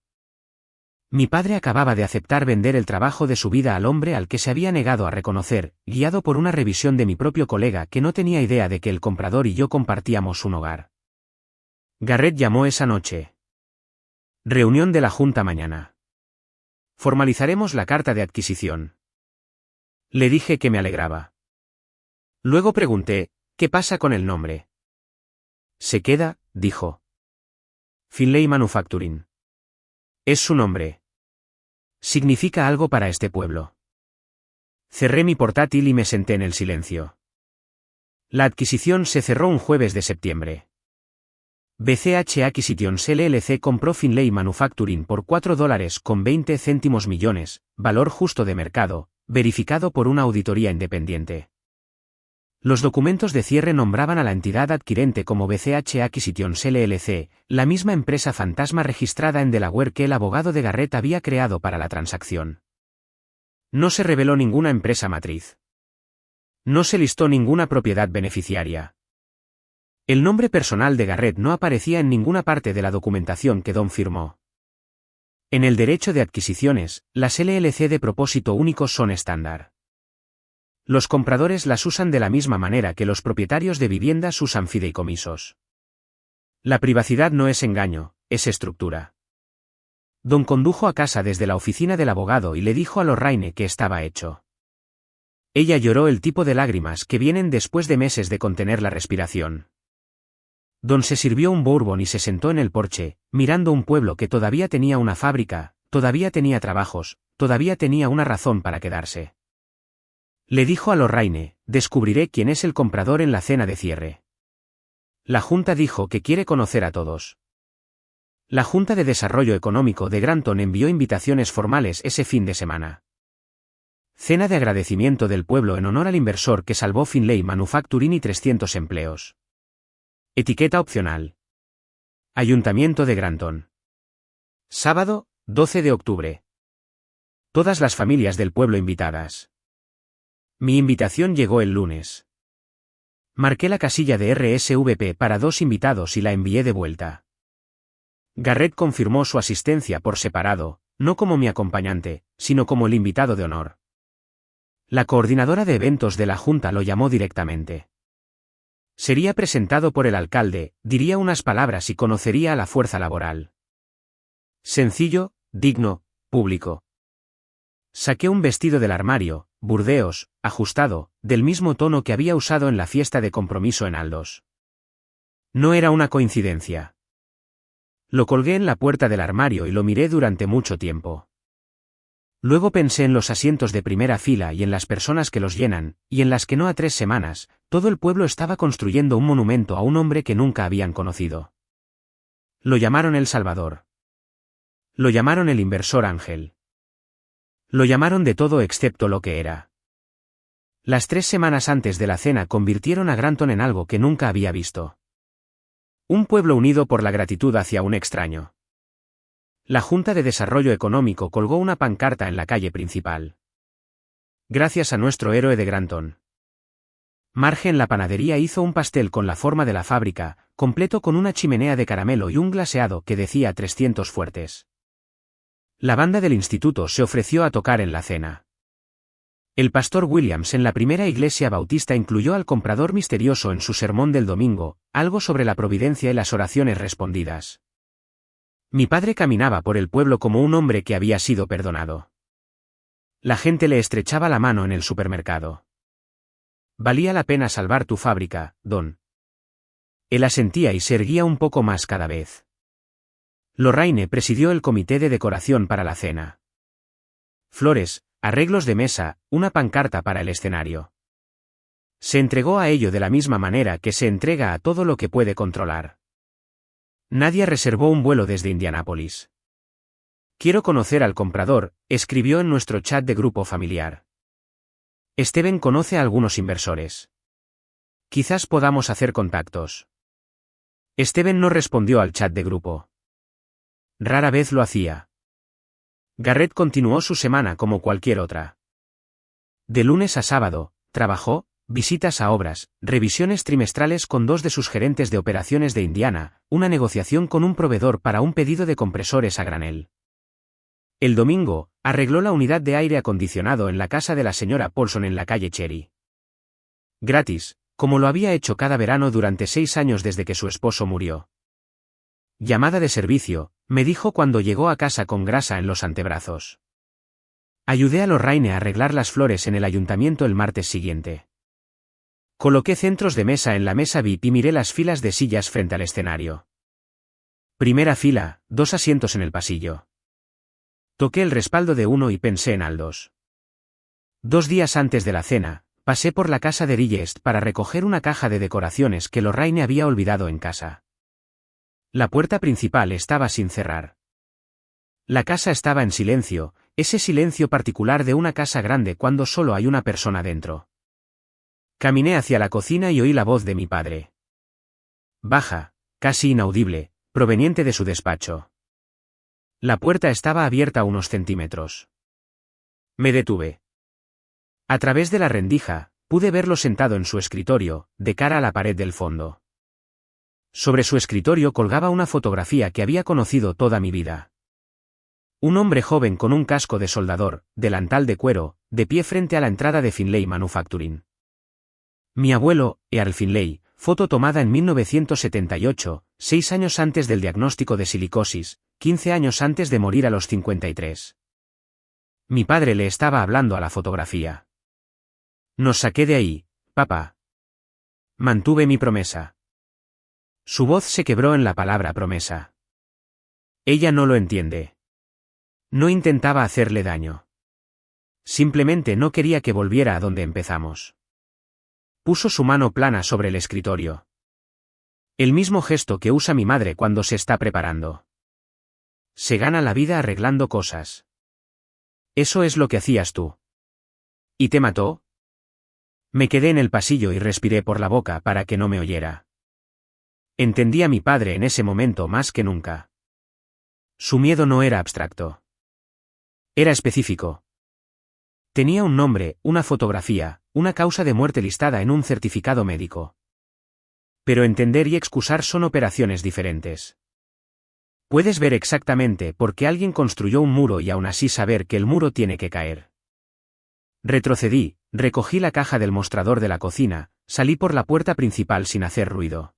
Mi padre acababa de aceptar vender el trabajo de su vida al hombre al que se había negado a reconocer, guiado por una revisión de mi propio colega que no tenía idea de que el comprador y yo compartíamos un hogar. Garrett llamó esa noche. Reunión de la Junta mañana. Formalizaremos la carta de adquisición. Le dije que me alegraba. Luego pregunté, ¿qué pasa con el nombre? Se queda, dijo. Finlay Manufacturing. Es su nombre. Significa algo para este pueblo. Cerré mi portátil y me senté en el silencio. La adquisición se cerró un jueves de septiembre. BCH Acquisitions LLC compró Finlay Manufacturing por $4.20 millones, valor justo de mercado, verificado por una auditoría independiente. Los documentos de cierre nombraban a la entidad adquirente como BCH Acquisitions LLC, la misma empresa fantasma registrada en Delaware que el abogado de Garrett había creado para la transacción. No se reveló ninguna empresa matriz. No se listó ninguna propiedad beneficiaria. El nombre personal de Garrett no aparecía en ninguna parte de la documentación que Don firmó. En el derecho de adquisiciones, las LLC de propósito único son estándar. Los compradores las usan de la misma manera que los propietarios de viviendas usan fideicomisos. La privacidad no es engaño, es estructura. Don condujo a casa desde la oficina del abogado y le dijo a Lorraine que estaba hecho. Ella lloró el tipo de lágrimas que vienen después de meses de contener la respiración. Don se sirvió un bourbon y se sentó en el porche, mirando un pueblo que todavía tenía una fábrica, todavía tenía trabajos, todavía tenía una razón para quedarse. Le dijo a Lorraine, descubriré quién es el comprador en la cena de cierre. La Junta dijo que quiere conocer a todos. La Junta de Desarrollo Económico de Granton envió invitaciones formales ese fin de semana. Cena de agradecimiento del pueblo en honor al inversor que salvó Finlay Manufacturing y 300 empleos. Etiqueta opcional. Ayuntamiento de Granton. Sábado, 12 de octubre. Todas las familias del pueblo invitadas. Mi invitación llegó el lunes. Marqué la casilla de RSVP para 2 invitados y la envié de vuelta. Garrett confirmó su asistencia por separado, no como mi acompañante, sino como el invitado de honor. La coordinadora de eventos de la Junta lo llamó directamente. Sería presentado por el alcalde, diría unas palabras y conocería a la fuerza laboral. Sencillo, digno, público. Saqué un vestido del armario, burdeos, ajustado, del mismo tono que había usado en la fiesta de compromiso en Aldous. No era una coincidencia. Lo colgué en la puerta del armario y lo miré durante mucho tiempo. Luego pensé en los asientos de primera fila y en las personas que los llenan, y en las que no a 3 semanas, todo el pueblo estaba construyendo un monumento a un hombre que nunca habían conocido. Lo llamaron El Salvador. Lo llamaron el inversor ángel. Lo llamaron de todo excepto lo que era. Las 3 semanas antes de la cena convirtieron a Granton en algo que nunca había visto. Un pueblo unido por la gratitud hacia un extraño. La Junta de Desarrollo Económico colgó una pancarta en la calle principal. Gracias a nuestro héroe de Granton. Marge en la panadería hizo un pastel con la forma de la fábrica, completo con una chimenea de caramelo y un glaseado que decía 300 fuertes. La banda del instituto se ofreció a tocar en la cena. El pastor Williams en la primera iglesia bautista incluyó al comprador misterioso en su sermón del domingo, algo sobre la providencia y las oraciones respondidas. Mi padre caminaba por el pueblo como un hombre que había sido perdonado. La gente le estrechaba la mano en el supermercado. Valía la pena salvar tu fábrica, Don. Él asentía y se erguía un poco más cada vez. Lorraine presidió el comité de decoración para la cena. Flores, arreglos de mesa, una pancarta para el escenario. Se entregó a ello de la misma manera que se entrega a todo lo que puede controlar. Nadie reservó un vuelo desde Indianápolis. Quiero conocer al comprador, escribió en nuestro chat de grupo familiar. Steven conoce a algunos inversores. Quizás podamos hacer contactos. Steven no respondió al chat de grupo. Rara vez lo hacía. Garrett continuó su semana como cualquier otra. De lunes a sábado, trabajó, visitas a obras, revisiones trimestrales con 2 de sus gerentes de operaciones de Indiana, una negociación con un proveedor para un pedido de compresores a granel. El domingo, arregló la unidad de aire acondicionado en la casa de la señora Paulson en la calle Cherry. Gratis, como lo había hecho cada verano durante 6 años desde que su esposo murió. Llamada de servicio, me dijo cuando llegó a casa con grasa en los antebrazos. Ayudé a Lorraine a arreglar las flores en el ayuntamiento el martes siguiente. Coloqué centros de mesa en la mesa VIP y miré las filas de sillas frente al escenario. Primera fila, 2 asientos en el pasillo. Toqué el respaldo de uno y pensé en Aldous. 2 días antes de la cena, pasé por la casa de Rillest para recoger una caja de decoraciones que Lorraine había olvidado en casa. La puerta principal estaba sin cerrar. La casa estaba en silencio, ese silencio particular de una casa grande cuando solo hay una persona dentro. Caminé hacia la cocina y oí la voz de mi padre. Baja, casi inaudible, proveniente de su despacho. La puerta estaba abierta unos centímetros. Me detuve. A través de la rendija, pude verlo sentado en su escritorio, de cara a la pared del fondo. Sobre su escritorio colgaba una fotografía que había conocido toda mi vida. Un hombre joven con un casco de soldador, delantal de cuero, de pie frente a la entrada de Finlay Manufacturing. Mi abuelo, Earl Finlay, foto tomada en 1978, 6 años antes del diagnóstico de silicosis, 15 años antes de morir a los 53. Mi padre le estaba hablando a la fotografía. Nos saqué de ahí, papá. Mantuve mi promesa. Su voz se quebró en la palabra promesa. Ella no lo entiende. No intentaba hacerle daño. Simplemente no quería que volviera a donde empezamos. Puso su mano plana sobre el escritorio. El mismo gesto que usa mi madre cuando se está preparando. Se gana la vida arreglando cosas. Eso es lo que hacías tú. ¿Y te mató? Me quedé en el pasillo y respiré por la boca para que no me oyera. Entendí a mi padre en ese momento más que nunca. Su miedo no era abstracto. Era específico. Tenía un nombre, una fotografía, una causa de muerte listada en un certificado médico. Pero entender y excusar son operaciones diferentes. Puedes ver exactamente por qué alguien construyó un muro y aún así saber que el muro tiene que caer. Retrocedí, recogí la caja del mostrador de la cocina, salí por la puerta principal sin hacer ruido.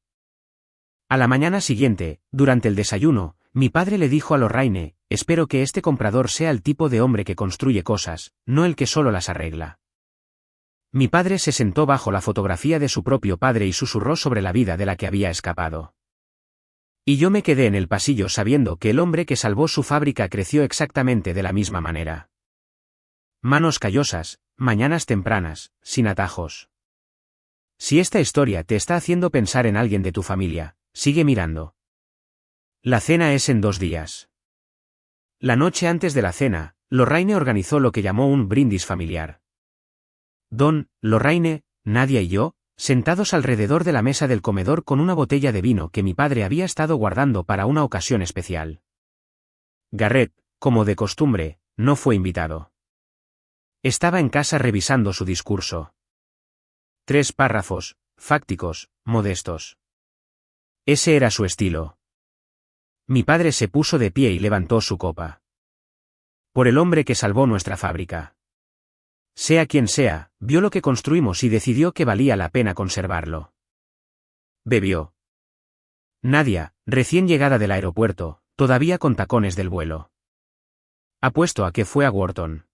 A la mañana siguiente, durante el desayuno, mi padre le dijo a Lorraine: espero que este comprador sea el tipo de hombre que construye cosas, no el que solo las arregla. Mi padre se sentó bajo la fotografía de su propio padre y susurró sobre la vida de la que había escapado. Y yo me quedé en el pasillo sabiendo que el hombre que salvó su fábrica creció exactamente de la misma manera. Manos callosas, mañanas tempranas, sin atajos. Si esta historia te está haciendo pensar en alguien de tu familia, sigue mirando. La cena es en 2 días. La noche antes de la cena, Lorraine organizó lo que llamó un brindis familiar. Don, Lorraine, Nadia y yo, sentados alrededor de la mesa del comedor con una botella de vino que mi padre había estado guardando para una ocasión especial. Garrett, como de costumbre, no fue invitado. Estaba en casa revisando su discurso. 3 párrafos, fácticos, modestos. Ese era su estilo. Mi padre se puso de pie y levantó su copa. Por el hombre que salvó nuestra fábrica. Sea quien sea, vio lo que construimos y decidió que valía la pena conservarlo. Bebió. Nadia, recién llegada del aeropuerto, todavía con tacones del vuelo. Apuesto a que fue a Wharton.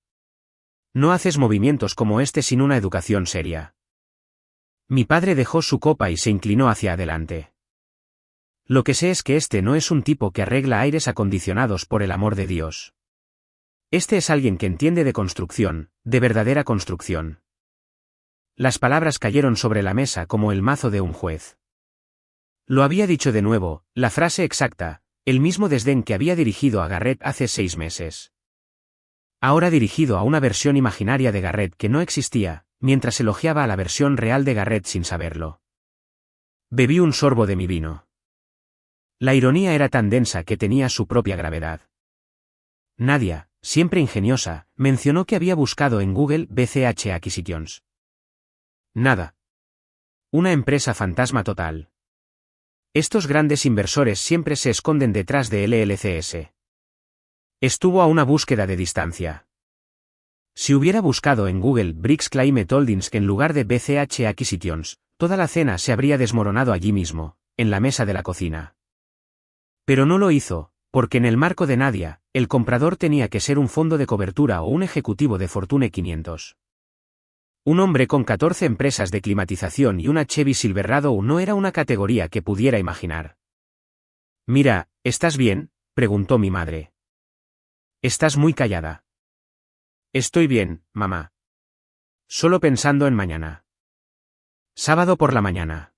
No haces movimientos como este sin una educación seria. Mi padre dejó su copa y se inclinó hacia adelante. Lo que sé es que este no es un tipo que arregla aires acondicionados por el amor de Dios. Este es alguien que entiende de construcción, de verdadera construcción. Las palabras cayeron sobre la mesa como el mazo de un juez. Lo había dicho de nuevo, la frase exacta, el mismo desdén que había dirigido a Garrett hace 6 meses. Ahora dirigido a una versión imaginaria de Garrett que no existía, mientras elogiaba a la versión real de Garrett sin saberlo. Bebí un sorbo de mi vino. La ironía era tan densa que tenía su propia gravedad. Nadia, siempre ingeniosa, mencionó que había buscado en Google BCH Acquisitions. Nada. Una empresa fantasma total. Estos grandes inversores siempre se esconden detrás de LLCS. Estuvo a una búsqueda de distancia. Si hubiera buscado en Google Briggs Climate Holdings en lugar de BCH Acquisitions, toda la cena se habría desmoronado allí mismo, en la mesa de la cocina. Pero no lo hizo, porque en el marco de Nadia, el comprador tenía que ser un fondo de cobertura o un ejecutivo de Fortune 500. Un hombre con 14 empresas de climatización y una Chevy Silverado no era una categoría que pudiera imaginar. Mira, ¿estás bien?, preguntó mi madre. Estás muy callada. Estoy bien, mamá. Solo pensando en mañana. Sábado por la mañana.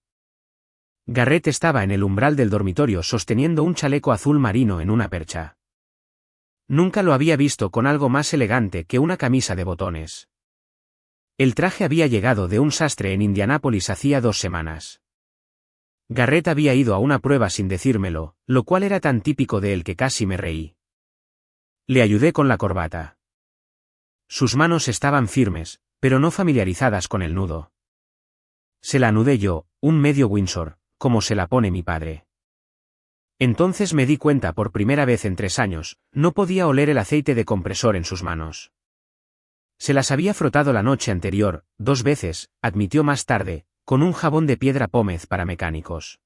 Garrett estaba en el umbral del dormitorio sosteniendo un chaleco azul marino en una percha. Nunca lo había visto con algo más elegante que una camisa de botones. El traje había llegado de un sastre en Indianápolis hacía 2 semanas. Garrett había ido a una prueba sin decírmelo, lo cual era tan típico de él que casi me reí. Le ayudé con la corbata. Sus manos estaban firmes, pero no familiarizadas con el nudo. Se la anudé yo, un medio Windsor, como se la pone mi padre. Entonces me di cuenta por primera vez en 3 años, no podía oler el aceite de compresor en sus manos. Se las había frotado la noche anterior, 2 veces, admitió más tarde, con un jabón de piedra pómez para mecánicos.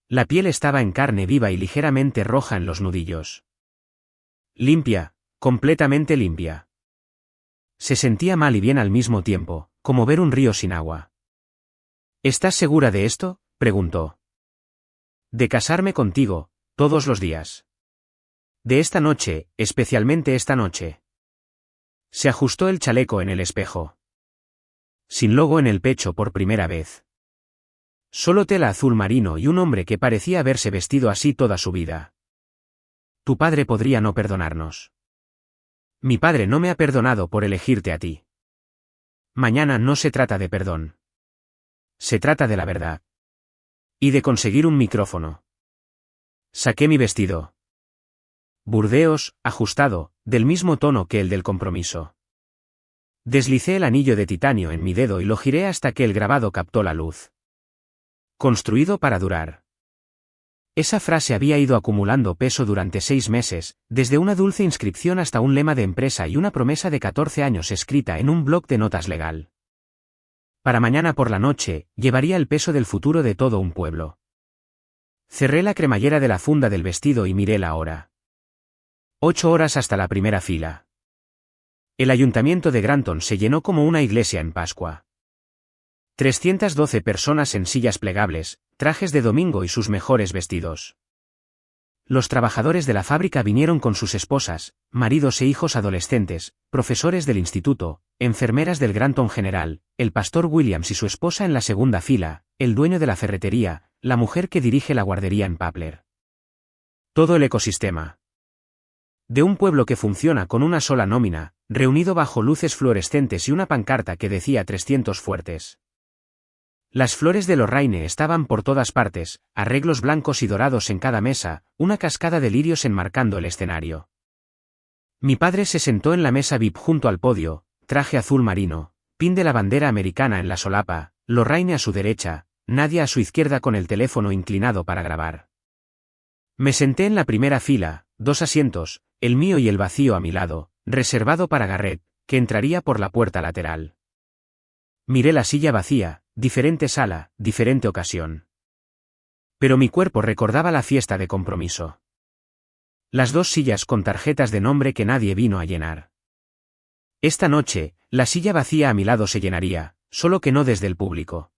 La piel estaba en carne viva y ligeramente roja en los nudillos. Limpia, completamente limpia. Se sentía mal y bien al mismo tiempo, como ver un río sin agua. ¿Estás segura de esto?, preguntó. De casarme contigo, todos los días. De esta noche, especialmente esta noche. Se ajustó el chaleco en el espejo. Sin logo en el pecho por primera vez. Solo tela azul marino y un hombre que parecía haberse vestido así toda su vida. Tu padre podría no perdonarnos. Mi padre no me ha perdonado por elegirte a ti. Mañana no se trata de perdón. Se trata de la verdad. Y de conseguir un micrófono. Saqué mi vestido. Burdeos, ajustado, del mismo tono que el del compromiso. Deslicé el anillo de titanio en mi dedo y lo giré hasta que el grabado captó la luz. Construido para durar. Esa frase había ido acumulando peso durante 6 meses, desde una dulce inscripción hasta un lema de empresa y una promesa de 14 años escrita en un bloc de notas legal. Para mañana por la noche, llevaría el peso del futuro de todo un pueblo. Cerré la cremallera de la funda del vestido y miré la hora. 8 horas hasta la primera fila. El ayuntamiento de Granton se llenó como una iglesia en Pascua. 312 personas en sillas plegables, trajes de domingo y sus mejores vestidos. Los trabajadores de la fábrica vinieron con sus esposas, maridos e hijos adolescentes, profesores del instituto, enfermeras del Granton General, el pastor Williams y su esposa en la segunda fila, el dueño de la ferretería, la mujer que dirige la guardería en Papler. Todo el ecosistema. De un pueblo que funciona con una sola nómina, reunido bajo luces fluorescentes y una pancarta que decía 300 fuertes. Las flores de Lorraine estaban por todas partes, arreglos blancos y dorados en cada mesa, una cascada de lirios enmarcando el escenario. Mi padre se sentó en la mesa VIP junto al podio, traje azul marino, pin de la bandera americana en la solapa, Lorraine a su derecha, Nadia a su izquierda con el teléfono inclinado para grabar. Me senté en la primera fila, 2 asientos, el mío y el vacío a mi lado, reservado para Garrett, que entraría por la puerta lateral. Miré la silla vacía, diferente sala, diferente ocasión. Pero mi cuerpo recordaba la fiesta de compromiso. Las 2 sillas con tarjetas de nombre que nadie vino a llenar. Esta noche, la silla vacía a mi lado se llenaría, solo que no desde el público.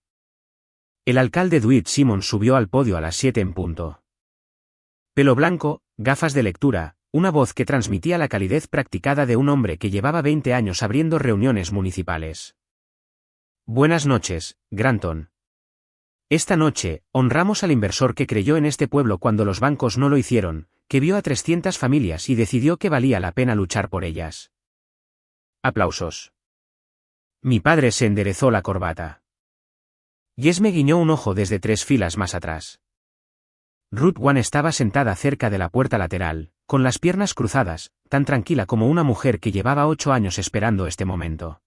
El alcalde Dwight Simmons subió al podio a las 7 en punto. Pelo blanco, gafas de lectura, una voz que transmitía la calidez practicada de un hombre que llevaba 20 años abriendo reuniones municipales. Buenas noches, Granton. Esta noche, honramos al inversor que creyó en este pueblo cuando los bancos no lo hicieron, que vio a 300 familias y decidió que valía la pena luchar por ellas. Aplausos. Mi padre se enderezó la corbata. Jess me guiñó un ojo desde 3 filas más atrás. Ruth One estaba sentada cerca de la puerta lateral, con las piernas cruzadas, tan tranquila como una mujer que llevaba 8 años esperando este momento.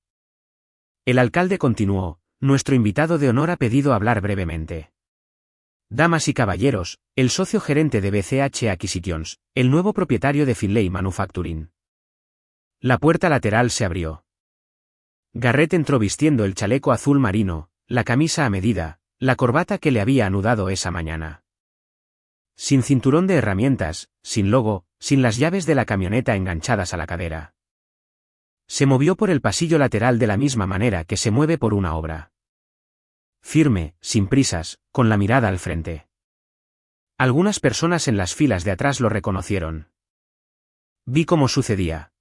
El alcalde continuó, nuestro invitado de honor ha pedido hablar brevemente. Damas y caballeros, el socio gerente de BCH Acquisitions, el nuevo propietario de Finlay Manufacturing. La puerta lateral se abrió. Garrett entró vistiendo el chaleco azul marino, la camisa a medida, la corbata que le había anudado esa mañana. Sin cinturón de herramientas, sin logo, sin las llaves de la camioneta enganchadas a la cadera. Se movió por el pasillo lateral de la misma manera que se mueve por una obra. Firme, sin prisas, con la mirada al frente. Algunas personas en las filas de atrás lo reconocieron. Vi cómo sucedía.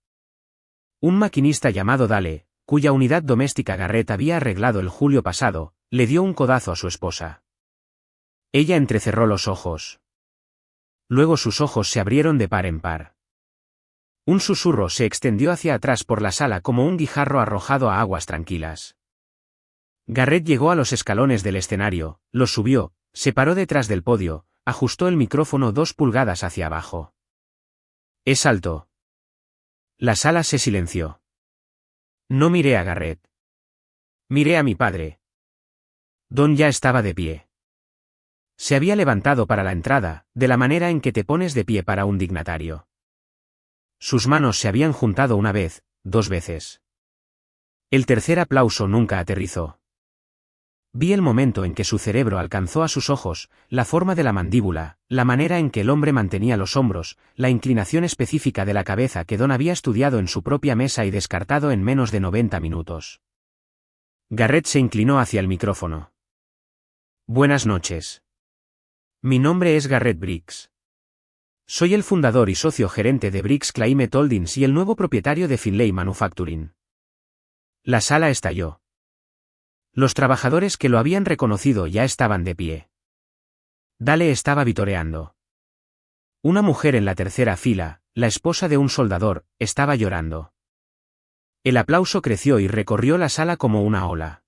Un maquinista llamado Dale, cuya unidad doméstica Garrett había arreglado el julio pasado, le dio un codazo a su esposa. Ella entrecerró los ojos. Luego sus ojos se abrieron de par en par. Un susurro se extendió hacia atrás por la sala como un guijarro arrojado a aguas tranquilas. Garrett llegó a los escalones del escenario, los subió, se paró detrás del podio, ajustó el micrófono 2 pulgadas hacia abajo. Es alto. La sala se silenció. No miré a Garrett. Miré a mi padre. Don ya estaba de pie. Se había levantado para la entrada, de la manera en que te pones de pie para un dignatario. Sus manos se habían juntado una vez, 2 veces. El tercer aplauso nunca aterrizó. Vi el momento en que su cerebro alcanzó a sus ojos, la forma de la mandíbula, la manera en que el hombre mantenía los hombros, la inclinación específica de la cabeza que Don había estudiado en su propia mesa y descartado en menos de 90 minutos. Garrett se inclinó hacia el micrófono. Buenas noches. Mi nombre es Garrett Briggs. Soy el fundador y socio gerente de Briggs Climate Holdings y el nuevo propietario de Finlay Manufacturing. La sala estalló. Los trabajadores que lo habían reconocido ya estaban de pie. Dale estaba vitoreando. Una mujer en la tercera fila, la esposa de un soldador, estaba llorando. El aplauso creció y recorrió la sala como una ola.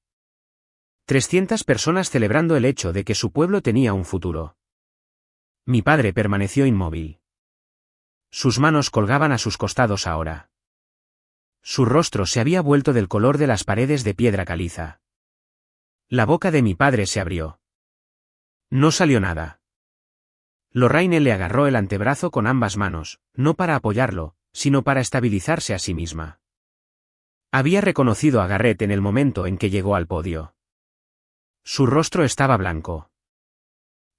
300 personas celebrando el hecho de que su pueblo tenía un futuro. Mi padre permaneció inmóvil. Sus manos colgaban a sus costados ahora. Su rostro se había vuelto del color de las paredes de piedra caliza. La boca de mi padre se abrió. No salió nada. Lorraine le agarró el antebrazo con ambas manos, no para apoyarlo, sino para estabilizarse a sí misma. Había reconocido a Garrett en el momento en que llegó al podio. Su rostro estaba blanco.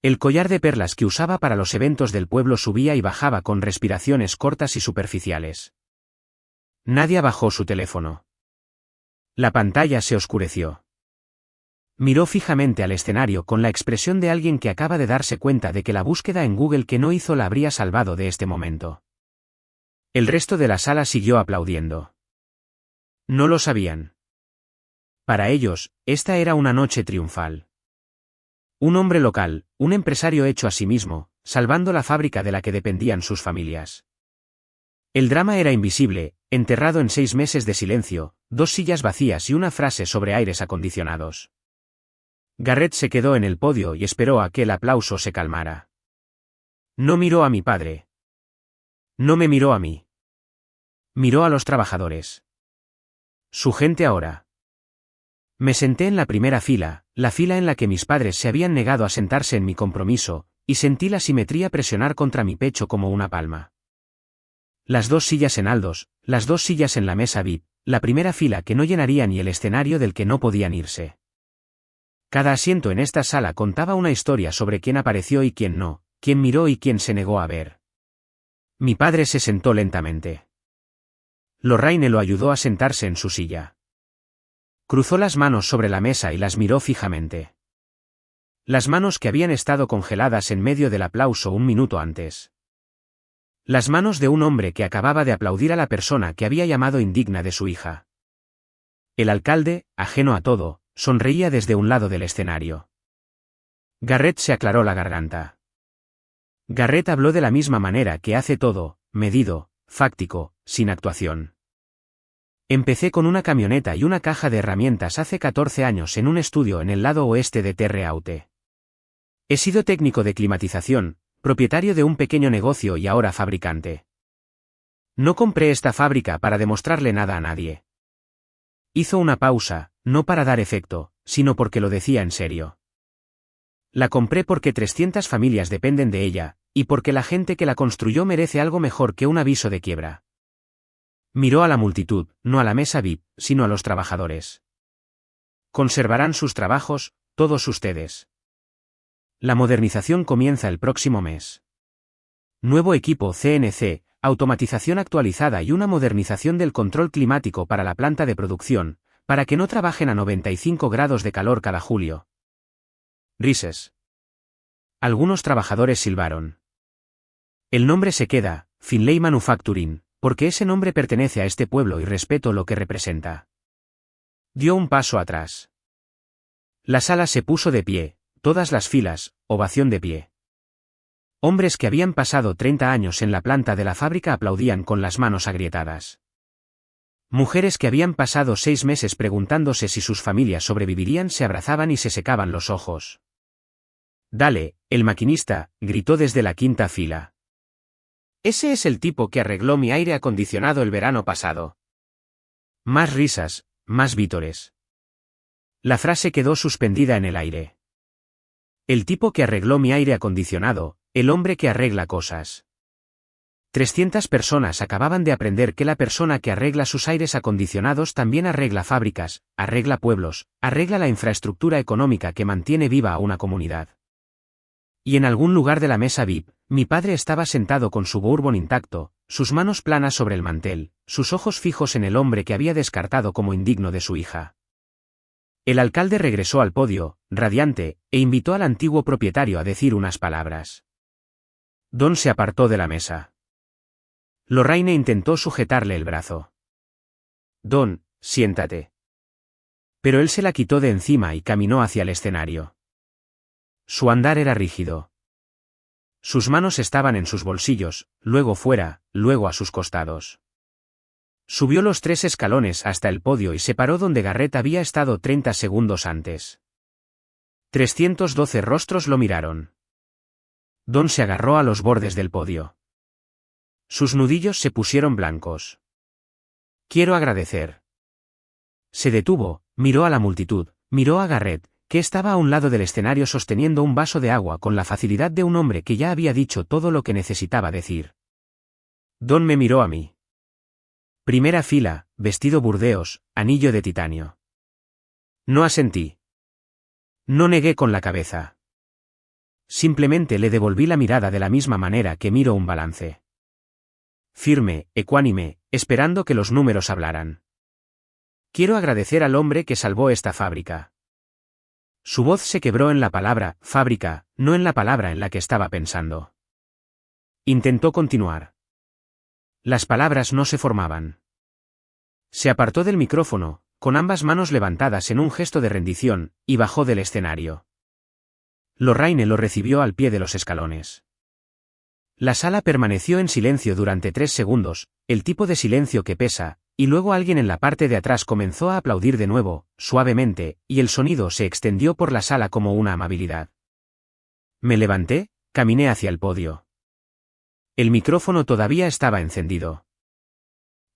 El collar de perlas que usaba para los eventos del pueblo subía y bajaba con respiraciones cortas y superficiales. Nadia bajó su teléfono. La pantalla se oscureció. Miró fijamente al escenario con la expresión de alguien que acaba de darse cuenta de que la búsqueda en Google que no hizo la habría salvado de este momento. El resto de la sala siguió aplaudiendo. No lo sabían. Para ellos, esta era una noche triunfal. Un hombre local, un empresario hecho a sí mismo, salvando la fábrica de la que dependían sus familias. El drama era invisible, enterrado en 6 meses de silencio, 2 sillas vacías y una frase sobre aires acondicionados. Garrett se quedó en el podio y esperó a que el aplauso se calmara. No miró a mi padre. No me miró a mí. Miró a los trabajadores. Su gente ahora. Me senté en la primera fila, la fila en la que mis padres se habían negado a sentarse en mi compromiso, y sentí la simetría presionar contra mi pecho como una palma. Las 2 sillas en Aldos, las 2 sillas en la mesa VIP, la primera fila que no llenaría ni el escenario del que no podían irse. Cada asiento en esta sala contaba una historia sobre quién apareció y quién no, quién miró y quién se negó a ver. Mi padre se sentó lentamente. Lorraine lo ayudó a sentarse en su silla. Cruzó las manos sobre la mesa y las miró fijamente. Las manos que habían estado congeladas en medio del aplauso un minuto antes. Las manos de un hombre que acababa de aplaudir a la persona que había llamado indigna de su hija. El alcalde, ajeno a todo, sonreía desde un lado del escenario. Garrett se aclaró la garganta. Garrett habló de la misma manera que hace todo, medido, fáctico, sin actuación. Empecé con una camioneta y una caja de herramientas hace 14 años en un estudio en el lado oeste de Terre Haute. He sido técnico de climatización, propietario de un pequeño negocio y ahora fabricante. No compré esta fábrica para demostrarle nada a nadie. Hizo una pausa, no para dar efecto, sino porque lo decía en serio. La compré porque 300 familias dependen de ella, y porque la gente que la construyó merece algo mejor que un aviso de quiebra. Miró a la multitud, no a la mesa VIP, sino a los trabajadores. Conservarán sus trabajos, todos ustedes. La modernización comienza el próximo mes. Nuevo equipo CNC, automatización actualizada y una modernización del control climático para la planta de producción, para que no trabajen a 95 grados de calor cada julio. Rises. Algunos trabajadores silbaron. El nombre se queda, Finlay Manufacturing, porque ese nombre pertenece a este pueblo y respeto lo que representa. Dio un paso atrás. La sala se puso de pie, todas las filas, ovación de pie. Hombres que habían pasado 30 años en la planta de la fábrica aplaudían con las manos agrietadas. Mujeres que habían pasado 6 meses preguntándose si sus familias sobrevivirían se abrazaban y se secaban los ojos. Dale, el maquinista, gritó desde la quinta fila. Ese es el tipo que arregló mi aire acondicionado el verano pasado. Más risas, más vítores. La frase quedó suspendida en el aire. El tipo que arregló mi aire acondicionado, el hombre que arregla cosas. 300 personas acababan de aprender que la persona que arregla sus aires acondicionados también arregla fábricas, arregla pueblos, arregla la infraestructura económica que mantiene viva a una comunidad. Y en algún lugar de la mesa VIP, mi padre estaba sentado con su bourbon intacto, sus manos planas sobre el mantel, sus ojos fijos en el hombre que había descartado como indigno de su hija. El alcalde regresó al podio, radiante, e invitó al antiguo propietario a decir unas palabras. Don se apartó de la mesa. Lorraine intentó sujetarle el brazo. Don, siéntate. Pero él se la quitó de encima y caminó hacia el escenario. Su andar era rígido. Sus manos estaban en sus bolsillos, luego fuera, luego a sus costados. Subió los 3 escalones hasta el podio y se paró donde Garrett había estado 30 segundos antes. 312 rostros lo miraron. Don se agarró a los bordes del podio. Sus nudillos se pusieron blancos. Quiero agradecer. Se detuvo, miró a la multitud, miró a Garrett, que estaba a un lado del escenario sosteniendo un vaso de agua con la facilidad de un hombre que ya había dicho todo lo que necesitaba decir. Don me miró a mí. Primera fila, vestido burdeos, anillo de titanio. No asentí. No negué con la cabeza. Simplemente le devolví la mirada de la misma manera que miro un balance. Firme, ecuánime, esperando que los números hablaran. Quiero agradecer al hombre que salvó esta fábrica. Su voz se quebró en la palabra fábrica, no en la palabra en la que estaba pensando. Intentó continuar. Las palabras no se formaban. Se apartó del micrófono, con ambas manos levantadas en un gesto de rendición, y bajó del escenario. Lorraine lo recibió al pie de los escalones. La sala permaneció en silencio durante 3 segundos, el tipo de silencio que pesa, y luego alguien en la parte de atrás comenzó a aplaudir de nuevo, suavemente, y el sonido se extendió por la sala como una amabilidad. Me levanté, caminé hacia el podio. El micrófono todavía estaba encendido.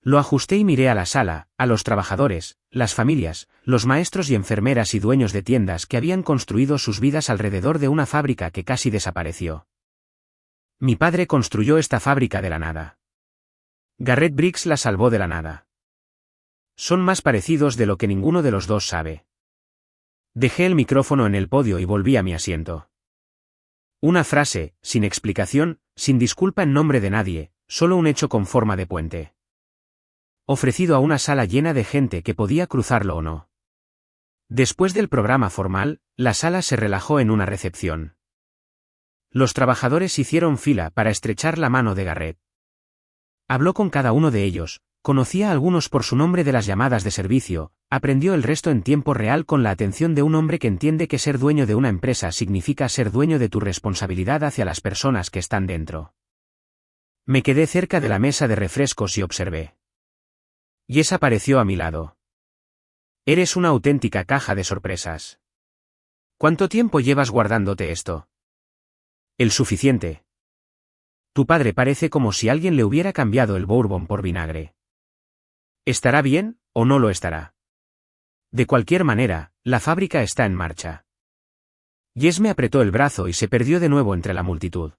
Lo ajusté y miré a la sala, a los trabajadores, las familias, los maestros y enfermeras y dueños de tiendas que habían construido sus vidas alrededor de una fábrica que casi desapareció. Mi padre construyó esta fábrica de la nada. Garrett Briggs la salvó de la nada. Son más parecidos de lo que ninguno de los dos sabe. Dejé el micrófono en el podio y volví a mi asiento. Una frase, sin explicación, sin disculpa en nombre de nadie, solo un hecho con forma de puente. Ofrecido a una sala llena de gente que podía cruzarlo o no. Después del programa formal, la sala se relajó en una recepción. Los trabajadores hicieron fila para estrechar la mano de Garrett. Habló con cada uno de ellos, conocía a algunos por su nombre de las llamadas de servicio, aprendió el resto en tiempo real con la atención de un hombre que entiende que ser dueño de una empresa significa ser dueño de tu responsabilidad hacia las personas que están dentro. Me quedé cerca de la mesa de refrescos y observé. Jess apareció a mi lado. Eres una auténtica caja de sorpresas. ¿Cuánto tiempo llevas guardándote esto? El suficiente. Tu padre parece como si alguien le hubiera cambiado el bourbon por vinagre. ¿Estará bien, o no lo estará? De cualquier manera, la fábrica está en marcha. Jess me apretó el brazo y se perdió de nuevo entre la multitud.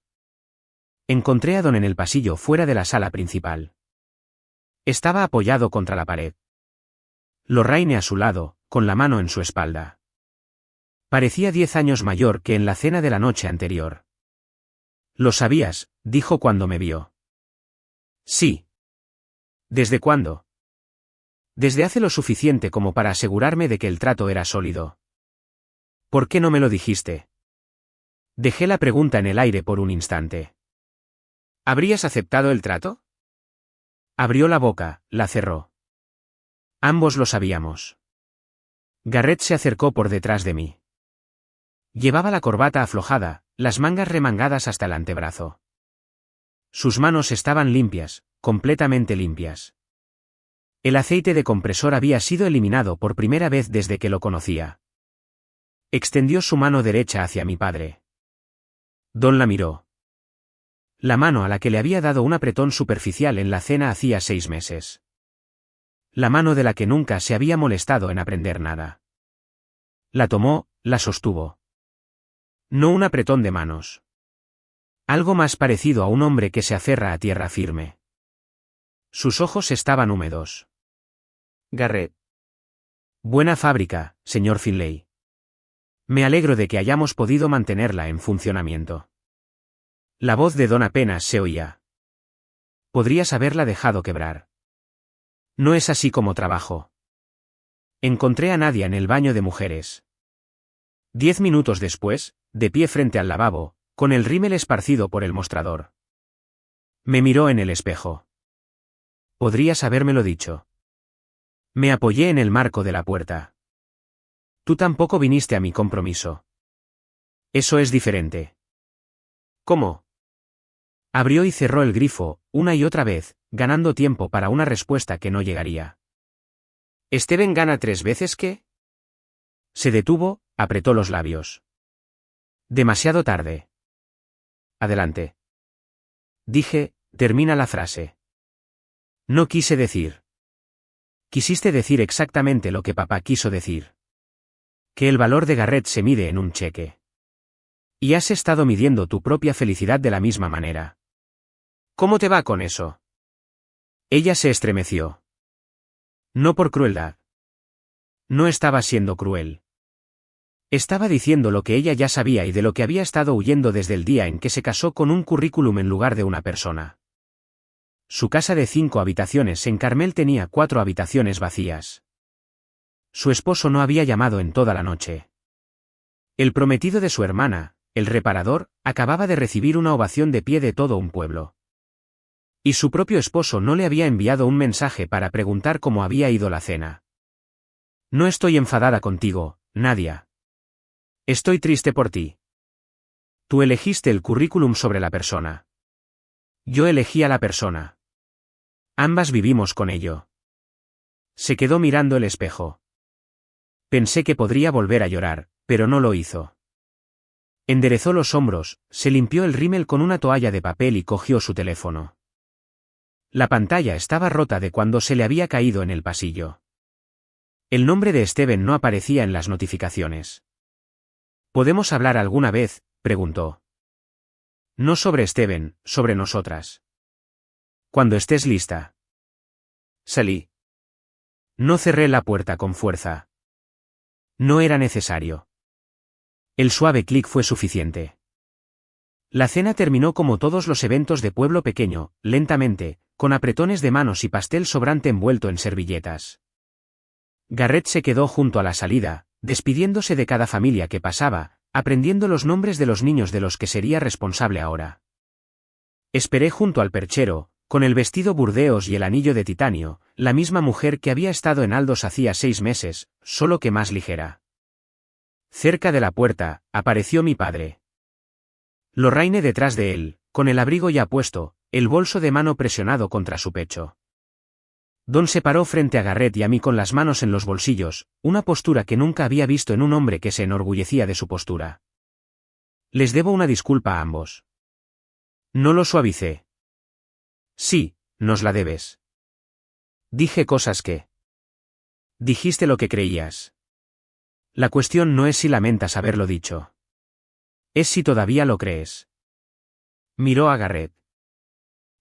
Encontré a Don en el pasillo fuera de la sala principal. Estaba apoyado contra la pared. Lorraine a su lado, con la mano en su espalda. Parecía 10 años mayor que en la cena de la noche anterior. «¿Lo sabías?», dijo cuando me vio. «Sí». «¿Desde cuándo?» «Desde hace lo suficiente como para asegurarme de que el trato era sólido». «¿Por qué no me lo dijiste?» Dejé la pregunta en el aire por un instante. «¿Habrías aceptado el trato?» Abrió la boca, la cerró. Ambos lo sabíamos. Garrett se acercó por detrás de mí. Llevaba la corbata aflojada, las mangas remangadas hasta el antebrazo. Sus manos estaban limpias, completamente limpias. El aceite de compresor había sido eliminado por primera vez desde que lo conocía. Extendió su mano derecha hacia mi padre. Don la miró. La mano a la que le había dado un apretón superficial en la cena hacía 6 meses. La mano de la que nunca se había molestado en aprender nada. La tomó, la sostuvo. No un apretón de manos. Algo más parecido a un hombre que se aferra a tierra firme. Sus ojos estaban húmedos. Garrett. Buena fábrica, señor Finlay. Me alegro de que hayamos podido mantenerla en funcionamiento. La voz de Don apenas se oía. Podrías haberla dejado quebrar. No es así como trabajo. Encontré a Nadia en el baño de mujeres. 10 minutos después, de pie frente al lavabo, con el rímel esparcido por el mostrador. Me miró en el espejo. Podrías habérmelo dicho. Me apoyé en el marco de la puerta. Tú tampoco viniste a mi compromiso. Eso es diferente. ¿Cómo? Abrió y cerró el grifo, una y otra vez, ganando tiempo para una respuesta que no llegaría. ¿Steven gana 3 veces qué? Se detuvo, apretó los labios. Demasiado tarde. Adelante. Dije, termina la frase. No quise decir. Quisiste decir exactamente lo que papá quiso decir. Que el valor de Garrett se mide en un cheque. Y has estado midiendo tu propia felicidad de la misma manera. ¿Cómo te va con eso? Ella se estremeció. No por crueldad. No estaba siendo cruel. Estaba diciendo lo que ella ya sabía y de lo que había estado huyendo desde el día en que se casó con un currículum en lugar de una persona. Su casa de 5 habitaciones en Carmel tenía 4 habitaciones vacías. Su esposo no había llamado en toda la noche. El prometido de su hermana, el reparador, acababa de recibir una ovación de pie de todo un pueblo. Y su propio esposo no le había enviado un mensaje para preguntar cómo había ido la cena. No estoy enfadada contigo, Nadia. Estoy triste por ti. Tú elegiste el currículum sobre la persona. Yo elegí a la persona. Ambas vivimos con ello. Se quedó mirando el espejo. Pensé que podría volver a llorar, pero no lo hizo. Enderezó los hombros, se limpió el rímel con una toalla de papel y cogió su teléfono. La pantalla estaba rota de cuando se le había caído en el pasillo. El nombre de Steven no aparecía en las notificaciones. ¿Podemos hablar alguna vez?, preguntó. No sobre Steven, sobre nosotras. Cuando estés lista. Salí. No cerré la puerta con fuerza. No era necesario. El suave clic fue suficiente. La cena terminó como todos los eventos de pueblo pequeño, lentamente, con apretones de manos y pastel sobrante envuelto en servilletas. Garrett se quedó junto a la salida, despidiéndose de cada familia que pasaba, aprendiendo los nombres de los niños de los que sería responsable ahora. Esperé junto al perchero, con el vestido burdeos y el anillo de titanio, la misma mujer que había estado en Aldous hacía 6 meses, solo que más ligera. Cerca de la puerta, apareció mi padre. Lorraine detrás de él, con el abrigo ya puesto, el bolso de mano presionado contra su pecho. Don se paró frente a Garrett y a mí con las manos en los bolsillos, una postura que nunca había visto en un hombre que se enorgullecía de su postura. Les debo una disculpa a ambos. No lo suavicé. Sí, nos la debes. Dije cosas que... Dijiste lo que creías. La cuestión no es si lamentas haberlo dicho. Es si todavía lo crees. Miró a Garrett.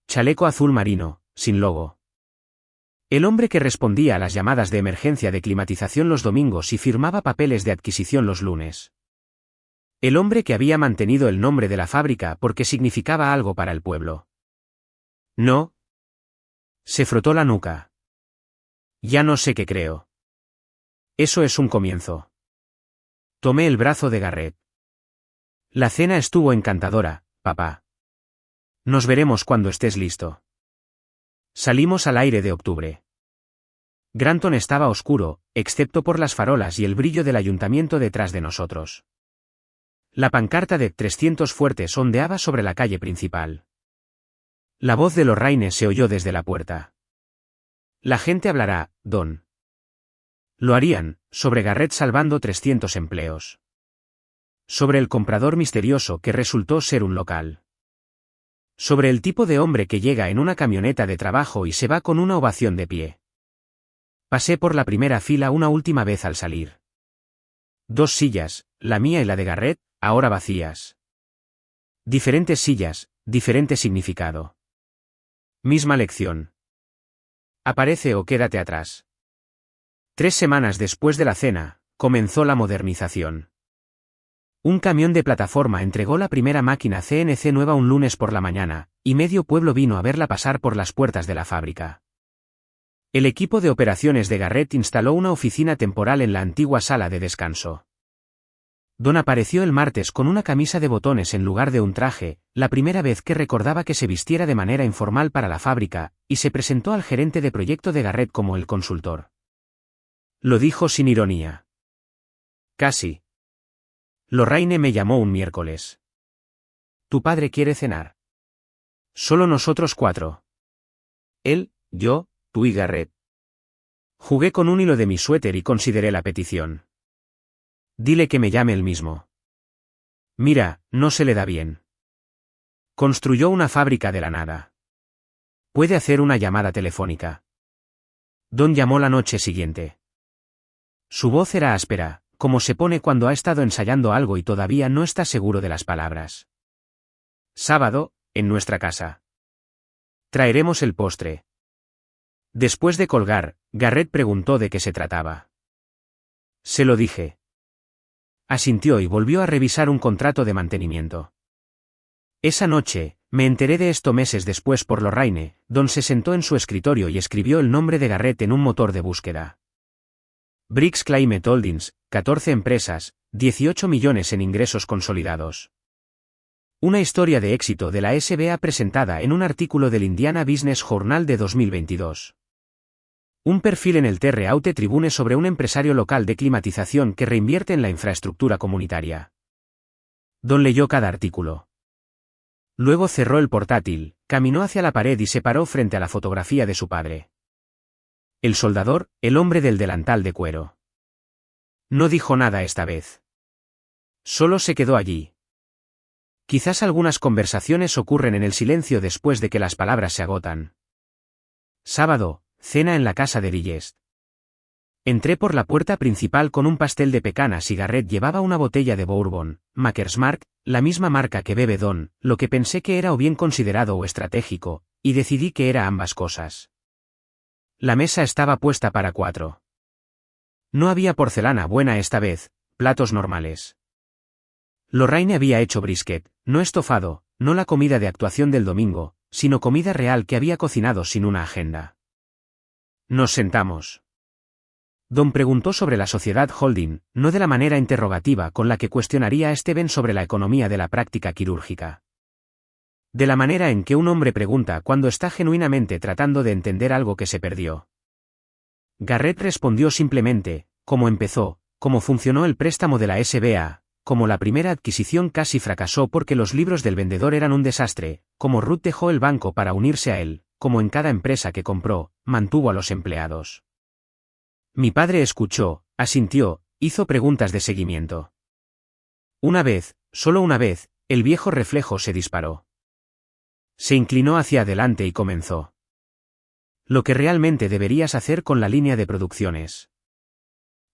Chaleco azul marino, sin logo. El hombre que respondía a las llamadas de emergencia de climatización los domingos y firmaba papeles de adquisición los lunes. El hombre que había mantenido el nombre de la fábrica porque significaba algo para el pueblo. No. Se frotó la nuca. Ya no sé qué creo. Eso es un comienzo. Tomé el brazo de Garrett. La cena estuvo encantadora, papá. Nos veremos cuando estés listo. Salimos al aire de octubre. Granton estaba oscuro, excepto por las farolas y el brillo del ayuntamiento detrás de nosotros. La pancarta de 300 fuertes ondeaba sobre la calle principal. La voz de Lorraine se oyó desde la puerta. La gente hablará, Don. Lo harían, sobre Garrett salvando 300 empleos. Sobre el comprador misterioso que resultó ser un local. Sobre el tipo de hombre que llega en una camioneta de trabajo y se va con una ovación de pie. Pasé por la primera fila una última vez al salir. 2 sillas, la mía y la de Garrett, ahora vacías. Diferentes sillas, diferente significado. Misma lección. Aparece o quédate atrás. 3 semanas después de la cena, comenzó la modernización. Un camión de plataforma entregó la primera máquina CNC nueva un lunes por la mañana, y medio pueblo vino a verla pasar por las puertas de la fábrica. El equipo de operaciones de Garrett instaló una oficina temporal en la antigua sala de descanso. Don apareció el martes con una camisa de botones en lugar de un traje, la primera vez que recordaba que se vistiera de manera informal para la fábrica, y se presentó al gerente de proyecto de Garrett como el consultor. Lo dijo sin ironía. Casi. Lorraine me llamó un miércoles. Tu padre quiere cenar. Solo nosotros 4. Él, yo, tú y Garrett. Jugué con un hilo de mi suéter y consideré la petición. Dile que me llame él mismo. Mira, no se le da bien. Construyó una fábrica de la nada. Puede hacer una llamada telefónica. Don llamó la noche siguiente. Su voz era áspera, como se pone cuando ha estado ensayando algo y todavía no está seguro de las palabras. Sábado, en nuestra casa. Traeremos el postre. Después de colgar, Garrett preguntó de qué se trataba. Se lo dije. Asintió y volvió a revisar un contrato de mantenimiento. Esa noche, me enteré de esto meses después por Lorraine. Don se sentó en su escritorio y escribió el nombre de Garrett en un motor de búsqueda. Briggs Climate Holdings, 14 empresas, 18 millones en ingresos consolidados. Una historia de éxito de la SBA presentada en un artículo del Indiana Business Journal de 2022. Un perfil en el TR Haute Tribune sobre un empresario local de climatización que reinvierte en la infraestructura comunitaria. Don leyó cada artículo. Luego cerró el portátil, caminó hacia la pared y se paró frente a la fotografía de su padre. El soldador, el hombre del delantal de cuero. No dijo nada esta vez. Solo se quedó allí. Quizás algunas conversaciones ocurren en el silencio después de que las palabras se agotan. Sábado, cena en la casa de Rillest. Entré por la puerta principal con un pastel de pecanas y Garrett llevaba una botella de Bourbon, Maker's Mark, la misma marca que bebe Don, lo que pensé que era o bien considerado o estratégico, y decidí que era ambas cosas. La mesa estaba puesta para 4. No había porcelana buena esta vez, platos normales. Lorraine había hecho brisket, no estofado, no la comida de actuación del domingo, sino comida real que había cocinado sin una agenda. Nos sentamos. Don preguntó sobre la sociedad holding, no de la manera interrogativa con la que cuestionaría a Steven sobre la economía de la práctica quirúrgica. De la manera en que un hombre pregunta cuando está genuinamente tratando de entender algo que se perdió. Garrett respondió simplemente, cómo empezó, cómo funcionó el préstamo de la SBA, cómo la primera adquisición casi fracasó porque los libros del vendedor eran un desastre, cómo Ruth dejó el banco para unirse a él, cómo en cada empresa que compró, mantuvo a los empleados. Mi padre escuchó, asintió, hizo preguntas de seguimiento. Una vez, solo una vez, el viejo reflejo se disparó. Se inclinó hacia adelante y comenzó. Lo que realmente deberías hacer con la línea de producciones.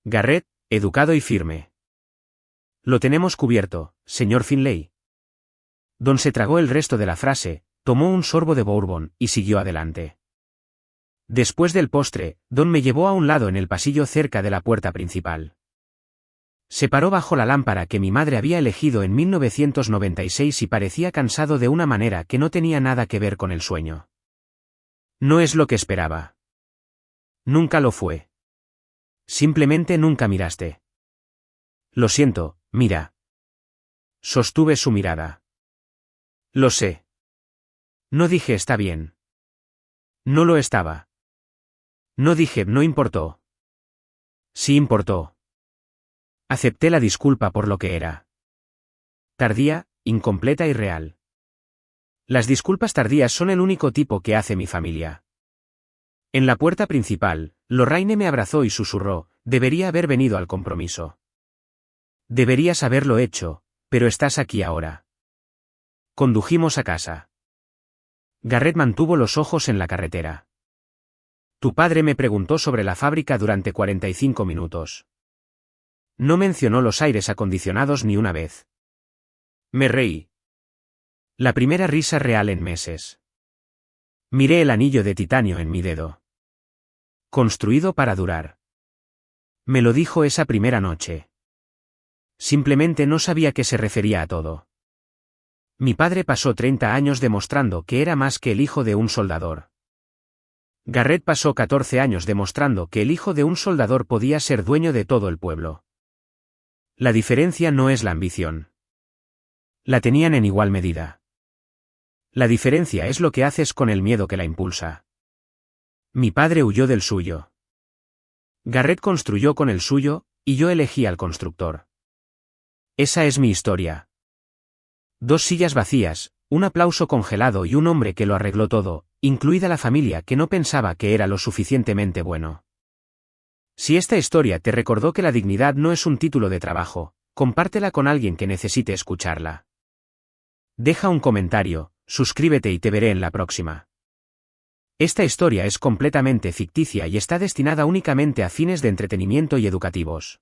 Garrett, educado y firme. Lo tenemos cubierto, señor Finlay. Don se tragó el resto de la frase, tomó un sorbo de Bourbon y siguió adelante. Después del postre, Don me llevó a un lado en el pasillo cerca de la puerta principal. Se paró bajo la lámpara que mi madre había elegido en 1996 y parecía cansado de una manera que no tenía nada que ver con el sueño. No es lo que esperaba. Nunca lo fue. Simplemente nunca miraste. Lo siento, mira. Sostuve su mirada. Lo sé. No dije está bien. No lo estaba. No dije no importó. Sí importó. Acepté la disculpa por lo que era. Tardía, incompleta y real. Las disculpas tardías son el único tipo que hace mi familia. En la puerta principal, Lorraine me abrazó y susurró, debería haber venido al compromiso. Deberías haberlo hecho, pero estás aquí ahora. Condujimos a casa. Garrett mantuvo los ojos en la carretera. Tu padre me preguntó sobre la fábrica durante 45 minutos. No mencionó los aires acondicionados ni una vez. Me reí. La primera risa real en meses. Miré el anillo de titanio en mi dedo. Construido para durar. Me lo dijo esa primera noche. Simplemente no sabía qué se refería a todo. Mi padre pasó 30 años demostrando que era más que el hijo de un soldador. Garrett pasó 14 años demostrando que el hijo de un soldador podía ser dueño de todo el pueblo. La diferencia no es la ambición. La tenían en igual medida. La diferencia es lo que haces con el miedo que la impulsa. Mi padre huyó del suyo. Garrett construyó con el suyo, y yo elegí al constructor. Esa es mi historia. 2 sillas vacías, un aplauso congelado y un hombre que lo arregló todo, incluida la familia que no pensaba que era lo suficientemente bueno. Si esta historia te recordó que la dignidad no es un título de trabajo, compártela con alguien que necesite escucharla. Deja un comentario, suscríbete y te veré en la próxima. Esta historia es completamente ficticia y está destinada únicamente a fines de entretenimiento y educativos.